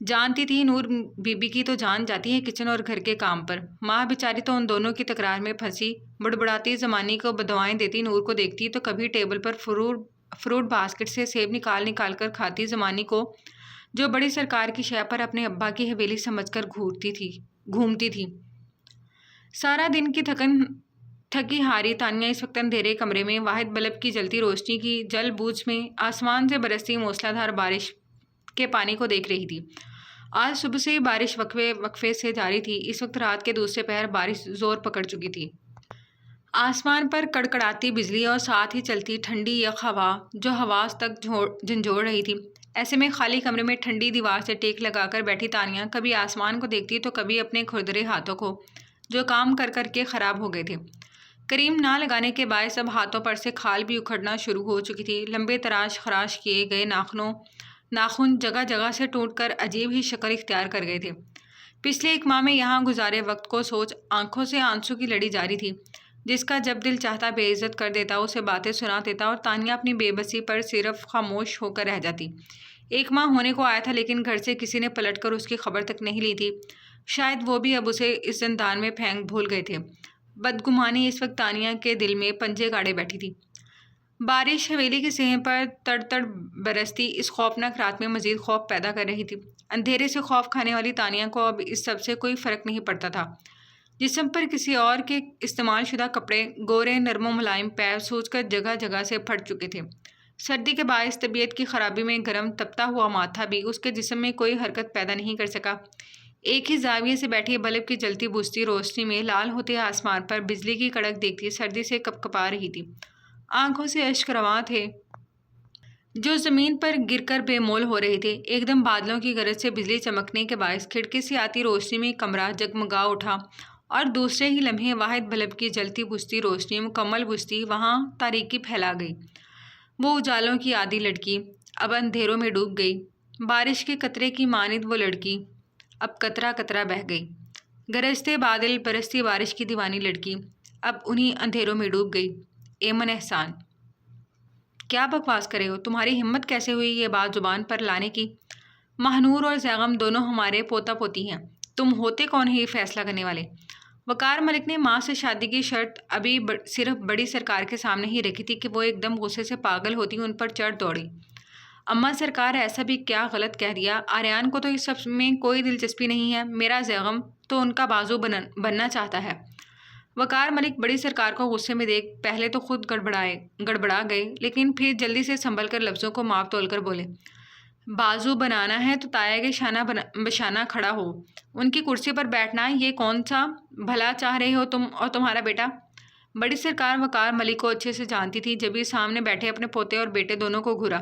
جانتی تھی نور بی بی کی تو جان جاتی ہے کچن اور گھر کے کام پر۔ ماں بیچاری تو ان دونوں کی تکرار میں پھنسی بڑبڑاتی زمانی کو بددعائیں دیتی نور کو دیکھتی تو کبھی ٹیبل پر فروٹ باسکٹ سے سیب نکال نکال کر کھاتی زمانی کو، جو بڑی سرکار کی شے پر اپنے ابا کی حویلی سمجھ کر گھومتی تھی۔ سارا دن کی تھکی ہاری تانیہ اس وقت اندھیرے کمرے میں واحد بلب کی جلتی روشنی کی جل بوجھ میں آسمان سے برستی موسلا دھار بارش کے پانی کو دیکھ رہی تھی۔ آج صبح سے ہی بارش وقفے سے جاری تھی، اس وقت رات کے دوسرے پہر بارش زور پکڑ چکی تھی۔ آسمان پر کڑکڑاتی بجلی اور ساتھ ہی چلتی ٹھنڈی یخ ہوا جو حواس تک جھنجھوڑ رہی تھی۔ ایسے میں خالی کمرے میں ٹھنڈی دیوار سے ٹیک لگا کر بیٹھی تانیہ کبھی آسمان کو دیکھتی تو کبھی اپنے کھردرے ہاتھوں کو، جو کام کر کر کے خراب ہو گئے تھے۔ کریم نہ لگانے کے باعث اب ہاتھوں پر سے کھال بھی اکھڑنا شروع ہو چکی تھی۔ لمبے تراش خراش کیے گئے ناخن جگہ جگہ سے ٹوٹ کر عجیب ہی شکل اختیار کر گئے تھے۔ پچھلے 1 ماہ میں یہاں گزارے وقت کو سوچ آنکھوں سے آنسو کی لڑی جاری تھی، جس کا جب دل چاہتا بے عزت کر دیتا، اسے باتیں سنا دیتا اور تانیہ اپنی بے بسی پر صرف خاموش ہو کر رہ جاتی۔ 1 ماہ ہونے کو آیا تھا، لیکن گھر سے کسی نے پلٹ کر اس کی خبر تک نہیں لی تھی۔ شاید وہ بھی اب اسے اس زندان میں پھینک بھول گئے تھے۔ بدگمانی اس وقت تانیہ کے دل میں پنجے گاڑے بیٹھی تھی۔ بارش حویلی کے صحن پر تڑ تڑ برستی اس خوفناک رات میں مزید خوف پیدا کر رہی تھی۔ اندھیرے سے خوف کھانے والی تانیہ کو اب اس سب سے کوئی فرق نہیں پڑتا تھا۔ جسم پر کسی اور کے استعمال شدہ کپڑے، گورے نرم و ملائم پیر سوج کر جگہ جگہ سے پھٹ چکے تھے۔ سردی کے باعث طبیعت کی خرابی میں گرم تپتا ہوا ماتھا بھی اس کے جسم میں کوئی حرکت پیدا نہیں کر سکا۔ ایک ہی زاویے سے بیٹھی بلب کی جلتی بجھتی روشنی میں لال ہوتے آسمان پر بجلی کی کڑک دیکھتی سردی سے کپکپا رہی تھی۔ آنکھوں سے اشک رواں تھے جو زمین پر گر کر بے مول ہو رہے تھے۔ ایک دم بادلوں کی گرج سے بجلی چمکنے کے باعث کھڑکی سے آتی روشنی میں کمرہ جگمگا اٹھا اور دوسرے ہی لمحے واحد بلب کی جلتی بجھتی روشنی مکمل بجھتی وہاں تاریکی پھیلا گئی۔ وہ اجالوں کی آدھی لڑکی اب اندھیروں میں ڈوب گئی۔ بارش کے قطرے کی مانند وہ لڑکی اب قطرہ قطرہ بہہ گئی۔ گرجتے بادل برستی بارش کی دیوانی لڑکی اب انہی اندھیروں میں ڈوب گئی۔ ایمن احسان، کیا بکواس کرے ہو؟ تمہاری ہمت کیسے ہوئی یہ بات زبان پر لانے کی؟ ماہنور اور زیغم دونوں ہمارے پوتا پوتی ہیں، تم ہوتے کون ہیں یہ فیصلہ کرنے والے؟ وقار ملک نے ماں سے شادی کی شرط ابھی صرف بڑی سرکار کے سامنے ہی رکھی تھی کہ وہ ایک دم غصے سے پاگل ہوتی ان پر چڑھ دوڑی۔ اماں سرکار، ایسا بھی کیا غلط کہہ دیا؟ آریان کو تو اس سب میں کوئی دلچسپی نہیں ہے، میرا زیغم تو ان کا بازو بننا چاہتا ہے۔ وقار ملک بڑی سرکار کو غصے میں دیکھ پہلے تو خود گڑبڑا گئے، لیکن پھر جلدی سے سنبھل کر لفظوں کو ماپ تول کر بولے، بازو بنانا ہے تو تایا کے شانہ بشانہ کھڑا ہو، ان کی کرسی پر بیٹھنا یہ کون سا بھلا چاہ رہے ہو تم اور تمہارا بیٹا؟ بڑی سرکار وقار ملک کو اچھے سے جانتی تھی، جبھی سامنے بیٹھے اپنے پوتے اور بیٹے دونوں کو گھورا۔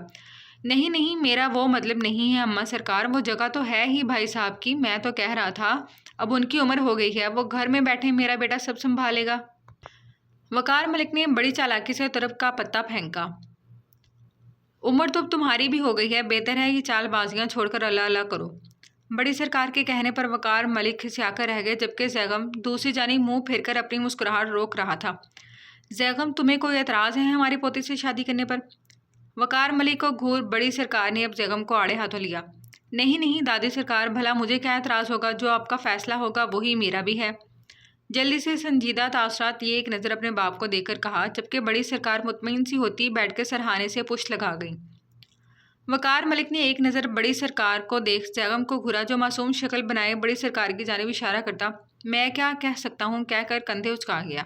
نہیں نہیں، میرا وہ مطلب نہیں ہے اماں سرکار، وہ جگہ تو ہے ہی بھائی صاحب کی، میں تو کہہ رہا تھا اب ان کی عمر ہو گئی ہے، وہ گھر میں بیٹھے میرا بیٹا سب سنبھالے گا۔ وقار ملک نے بڑی چالاکی سے طرف کا پتا پھینکا، عمر تو اب تمہاری بھی ہو گئی ہے، بہتر ہے یہ چال بازیاں چھوڑ کر اللہ اللہ کرو۔ بڑی سرکار کے کہنے پر وقار ملک کھسیا کر رہ گئے، جبکہ زیغم دوسری جانب منہ پھیر کر اپنی مسکراہٹ روک رہا تھا۔ زیغم، تمہیں کوئی اعتراض ہے ہماری پوتی سے شادی کرنے پر؟ وقار ملک کو گھور بڑی سرکار نے اب زیغم کو آڑے ہاتھوں لیا۔ نہیں نہیں دادی سرکار، بھلا مجھے کیا اعتراض ہوگا؟ جو آپ کا فیصلہ ہوگا وہی میرا بھی ہے۔ جلدی سے سنجیدہ تاثرات یہ ایک نظر اپنے باپ کو دیکھ کر کہا، جبکہ بڑی سرکار مطمئن سی ہوتی بیٹھ کے سرہانے سے پشت لگا گئی۔ وقار ملک نے ایک نظر بڑی سرکار کو دیکھ زیغم کو گھورا جو معصوم شکل بنائے بڑی سرکار کی جانب اشارہ کرتا میں کیا کہہ سکتا ہوں کہہ کر کندھے اچکا گیا۔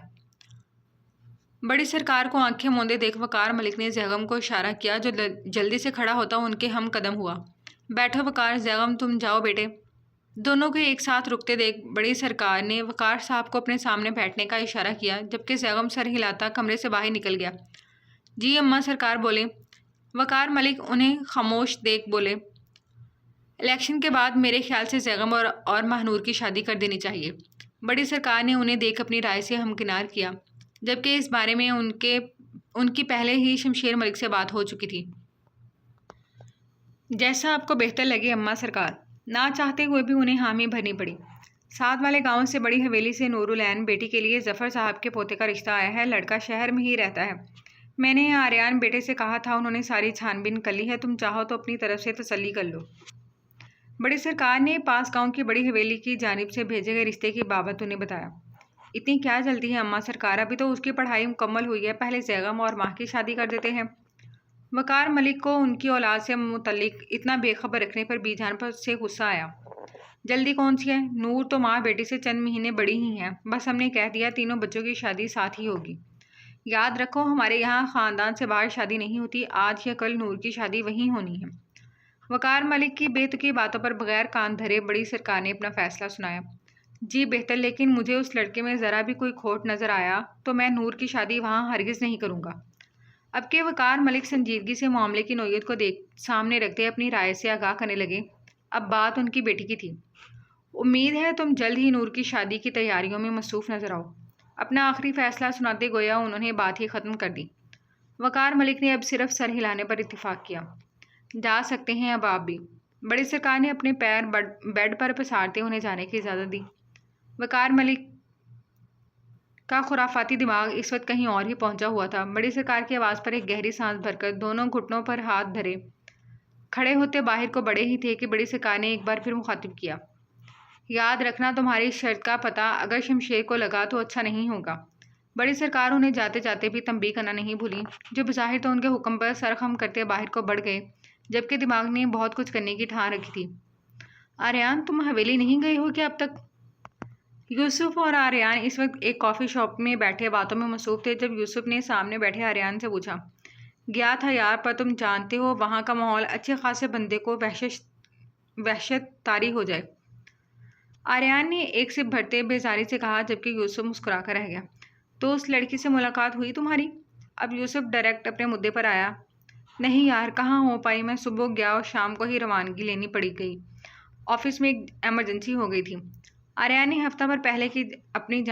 بڑی سرکار کو آنکھیں موندے دیکھ وقار ملک نے زیغم کو اشارہ کیا جو جلدی سے کھڑا ہوتا ان کے ہم قدم ہوا۔ بیٹھو وقار، زیغم تم جاؤ بیٹے۔ دونوں کو ایک ساتھ رکتے دیکھ بڑی سرکار نے وقار صاحب کو اپنے سامنے بیٹھنے کا اشارہ کیا، جبکہ زیغم سر ہلاتا کمرے سے باہر نکل گیا۔ جی اماں سرکار بولے۔ وقار ملک انہیں خاموش دیکھ بولے، الیکشن کے بعد میرے خیال سے زیغم اور ماہنور کی شادی کر دینی چاہیے۔ بڑی سرکار نے انہیں دیکھ اپنی رائے سے ہمکنار کیا، جبکہ اس بارے میں ان کی پہلے ہی شمشیر ملک سے بات ہو چکی تھی۔ جیسا آپ کو بہتر لگے اماں سرکار۔ نہ چاہتے ہوئے بھی انہیں حامی بھرنی پڑی۔ ساتھ والے گاؤں سے بڑی حویلی سے نور العین بیٹی کے لیے ظفر صاحب کے پوتے کا رشتہ آیا ہے، لڑکا شہر میں ہی رہتا ہے۔ میں نے آریان بیٹے سے کہا تھا، انہوں نے ساری چھان بین کر لی ہے، تم چاہو تو اپنی طرف سے تسلی کر لو۔ بڑی سرکار نے پاس گاؤں کی بڑی حویلی کی جانب سے بھیجے گئے رشتے کی بابت انہیں بتایا۔ اتنی کیا جلدی ہے اماں سرکار، ابھی تو اس کی پڑھائی مکمل ہوئی ہے، پہلے زیغم اور ماہ کی شادی کر دیتے ہیں۔ وقار ملک کو ان کی اولاد سے متعلق اتنا بے خبر رکھنے پر بی جان پر سے غصہ آیا۔ جلدی کون سی ہے؟ نور تو ماہ بیٹی سے چند مہینے بڑی ہی ہیں، بس ہم نے کہہ دیا تینوں بچوں کی شادی ساتھ ہی ہوگی۔ یاد رکھو ہمارے یہاں خاندان سے باہر شادی نہیں ہوتی، آج یا کل نور کی شادی وہیں ہونی ہے۔ وقار ملک کی بے تکی باتوں پر بغیر کان دھرے بڑی سرکار نے اپنا فیصلہ سنایا۔ جی بہتر، لیکن مجھے اس لڑکے میں ذرا بھی کوئی کھوٹ نظر آیا تو میں نور کی شادی وہاں ہرگز نہیں کروں گا۔ اب کہ وقار ملک سنجیدگی سے معاملے کی نوعیت کو سامنے رکھتے اپنی رائے سے آگاہ کرنے لگے، اب بات ان کی بیٹی کی تھی۔ امید ہے تم جلد ہی نور کی شادی کی تیاریوں میں مصروف نظر آؤ۔ اپنا آخری فیصلہ سناتے گویا انہوں نے بات ہی ختم کر دی۔ وقار ملک نے اب صرف سر ہلانے پر اتفاق کیا۔ جا سکتے ہیں اب آپ بھی۔ بڑی سرکار نے اپنے پیر بیڈ پر پسارتے انہیں جانے کی اجازت دی۔ وقار ملک کا خرافاتی دماغ اس وقت کہیں اور ہی پہنچا ہوا تھا۔ بڑی سرکار کی آواز پر ایک گہری سانس بھر کر دونوں گھٹنوں پر ہاتھ دھرے کھڑے ہوتے باہر کو بڑے ہی تھے کہ بڑی سرکار نے ایک بار پھر مخاطب کیا، یاد رکھنا تمہاری شرط کا پتہ اگر شمشیر کو لگا تو اچھا نہیں ہوگا۔ بڑی سرکار انہیں جاتے جاتے بھی تنبیہ کرنا نہیں بھولی، جو بظاہر تو ان کے حکم پر سر خم کرتے باہر کو بڑھ گئے، جبکہ دماغ نے بہت کچھ کرنے کی ٹھان رکھی تھی۔ آریان، تم حویلی نہیں گئے ہو کیا اب تک؟ یوسف اور آریان اس وقت ایک کافی شاپ میں بیٹھے باتوں میں مصروف تھے، جب یوسف نے سامنے بیٹھے آریان سے پوچھا، گیا تھا یار، پر تم جانتے ہو وہاں کا ماحول اچھے خاصے بندے کو وحشت طاری ہو جائے۔ آریان نے ایک سپ بھرتے بیزاری سے کہا، جبکہ یوسف مسکرا کر رہ گیا۔ تو اس لڑکی سے ملاقات ہوئی تمہاری؟ اب یوسف ڈائریکٹ اپنے مدعے پر آیا۔ نہیں یار، کہاں ہو پائی، میں صبح گیا اور شام کو ہی روانگی لینی پڑی گئی، آفس میں ایک ایمرجنسی ہو گئی تھی۔ آریان نے ہفتہ بھر پہلے کی اپنی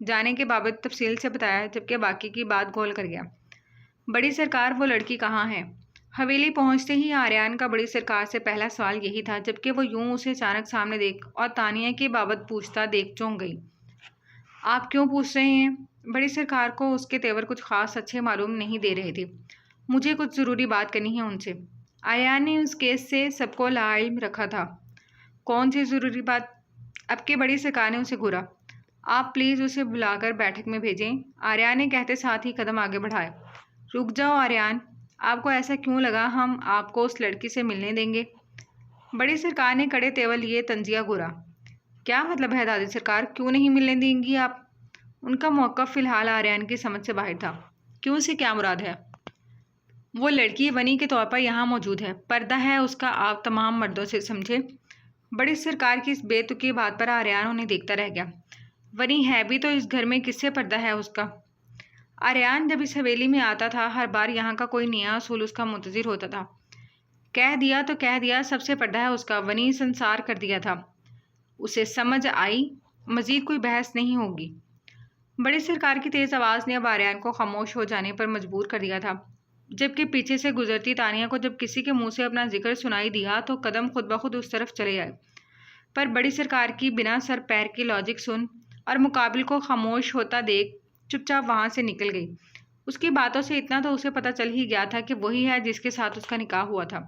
جانے کے بابت تفصیل سے بتایا، جبکہ باقی کی بات گول کر گیا۔ بڑی سرکار، وہ لڑکی کہاں ہے؟ حویلی پہنچتے ہی آریان کا بڑی سرکار سے پہلا سوال یہی تھا، جبکہ وہ یوں اسے اچانک سامنے دیکھ اور تانیہ کی بابت پوچھتا دیکھ چونک گئی۔ آپ کیوں پوچھ رہے ہیں؟ بڑی سرکار کو اس کے تیور کچھ خاص اچھے معلوم نہیں دے رہے تھے۔ مجھے کچھ ضروری بات کرنی ہے ان سے۔ آریان نے اس کیس سے سب کو لاعلم رکھا تھا۔ کون سی ضروری بات؟ اب کے بڑی سرکار نے اسے گھورا۔ آپ پلیز اسے بلا کر بیٹھک میں بھیجیں، آریان نے کہتے ساتھ ہی قدم آگے بڑھائے۔ رک جاؤ آریان، آپ کو ایسا کیوں لگا ہم آپ کو اس لڑکی سے ملنے دیں گے؟ بڑی سرکار نے کڑے تیور لیے طنزیہ گھورا۔ کیا مطلب ہے دادی سرکار، کیوں نہیں ملنے دیں گی آپ؟ ان کا موقف فی الحال آریان کی سمجھ سے باہر تھا۔ کیوں سے کیا مراد ہے؟ وہ لڑکی ونی کے طور پر یہاں موجود ہے، پردہ ہے اس کا، آپ تمام مردوں سے سمجھے۔ بڑی سرکار کی اس بے تکی بات پر آریان انہیں دیکھتا رہ گیا۔ ونی ہے بھی تو اس گھر میں، کس سے پردہ ہے اس کا؟ آریان جب اس حویلی میں آتا تھا ہر بار یہاں کا کوئی نیا اصول اس کا منتظر ہوتا تھا۔ کہہ دیا تو کہہ دیا، سب سے پردہ ہے اس کا، ونی سنسار کر دیا تھا۔ اسے سمجھ آئی، مزید کوئی بحث نہیں ہوگی۔ بڑی سرکار کی تیز آواز نے اب آریان کو خاموش ہو جانے پر مجبور کر دیا تھا، جبکہ پیچھے سے گزرتی تانیہ کو جب کسی کے منہ سے اپنا ذکر سنائی دیا تو قدم خود بخود اس طرف چلے آئے، پر بڑی سرکار کی بنا سر پیر کی لاجک سن اور مقابل کو خاموش ہوتا دیکھ چپ چاپ وہاں سے نکل گئی۔ اس کی باتوں سے اتنا تو اسے پتہ چل ہی گیا تھا کہ وہی ہے جس کے ساتھ اس کا نکاح ہوا تھا۔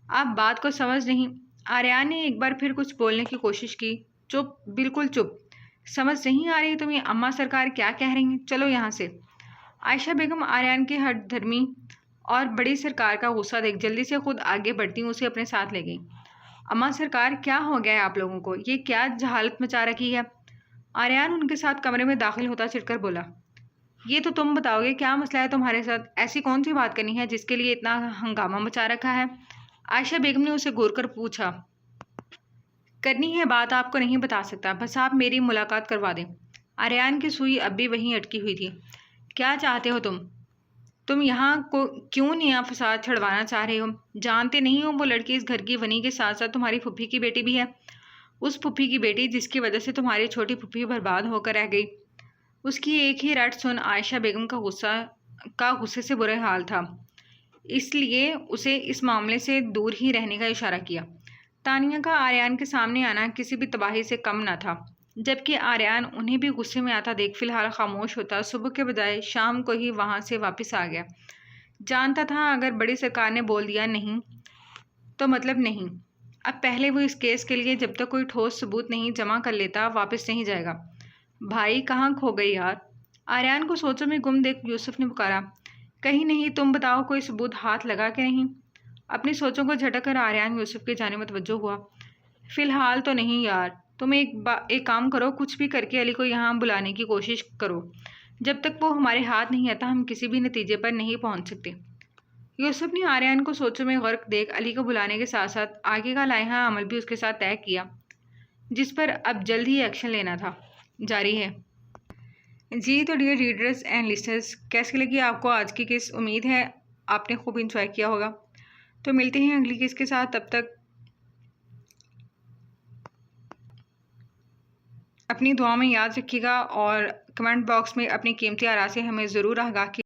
آپ بات کو سمجھ نہیں؟ آریان نے ایک بار پھر کچھ بولنے کی کوشش کی۔ چپ، بالکل چپ۔ سمجھ نہیں آ رہی تمہیں اماں سرکار کیا کہہ رہی ہیں؟ چلو یہاں سے۔ عائشہ بیگم آریان کے ہٹ دھرمی اور بڑی سرکار کا غصہ دیکھ جلدی سے خود آگے بڑھتی اسے اپنے ساتھ لے گئیں۔ اماں سرکار، کیا ہو گیا ہے آپ لوگوں کو؟ یہ کیا جہالت مچا رکھی ہے؟ آریان ان کے ساتھ کمرے میں داخل ہوتا چڑھ کر بولا۔ یہ تو تم بتاؤ گے، کیا مسئلہ ہے تمہارے ساتھ؟ ایسی کون سی بات کرنی ہے جس کے لیے اتنا ہنگامہ مچا رکھا ہے؟ عائشہ بیگم نے اسے گور کر پوچھا۔ کرنی ہے بات آپ کو نہیں بتا سکتا، بس آپ میری ملاقات کروا دیں۔ آریان کی سوئی اب بھی وہیں اٹکی ہوئی تھی۔ کیا چاہتے ہو تم یہاں کیوں نیا فساد چھڑوانا چاہ رہے ہو؟ جانتے نہیں ہو وہ لڑکی اس گھر کی ونی کے ساتھ ساتھ تمہاری پھپھی کی بیٹی بھی ہے، اس پھپھی کی بیٹی جس کی وجہ سے تمہاری چھوٹی پھپھی برباد ہو کر رہ گئی۔ اس کی ایک ہی رٹ سن عائشہ بیگم کا غصے سے برے حال تھا، اس لیے اسے اس معاملے سے دور ہی رہنے کا اشارہ کیا۔ تانیہ کا آریان کے سامنے آنا کسی بھی تباہی سے کم نہ تھا، جبکہ آریان انہیں بھی غصے میں آتا دیکھ فی الحال خاموش ہوتا، صبح کے بجائے شام کو ہی وہاں سے واپس آ گیا۔ جانتا تھا اگر بڑی سرکار نے بول دیا نہیں تو مطلب نہیں، اب پہلے وہ اس کیس کے لیے جب تک کوئی ٹھوس ثبوت نہیں جمع کر لیتا واپس نہیں جائے گا۔ بھائی کہاں کھو گئی یار؟ آریان کو سوچوں میں گم دیکھ یوسف نے پکارا۔ کہیں نہیں، تم بتاؤ کوئی ثبوت ہاتھ لگا کہ نہیں؟ اپنی سوچوں کو جھٹک کر آریان یوسف کی جانب متوجہ ہوا۔ فی الحال تو نہیں یار، تم ایک کام کرو، کچھ بھی کر کے علی کو یہاں بلانے کی کوشش کرو، جب تک وہ ہمارے ہاتھ نہیں آتا ہم کسی بھی نتیجے پر نہیں پہنچ سکتے۔ یوسف نے آریان کو سوچوں میں غرق دیکھ علی کو بلانے کے ساتھ ساتھ آگے کا لائحہ عمل بھی اس کے ساتھ طے کیا، جس پر اب جلد ہی ایکشن لینا تھا۔ جاری ہے۔ جی تو ڈیئر ریڈرز اینڈ لسنرز، کیسی لگی آپ کو آج کی کس؟ امید ہے آپ نے خوب انجوائے کیا ہوگا۔ تو ملتے ہیں اگلی کس کے ساتھ، تب تک اپنی دعا میں یاد رکھیے گا اور کمنٹ باکس میں اپنی قیمتی آراء سے ہمیں ضرور آگاہ کیجیے۔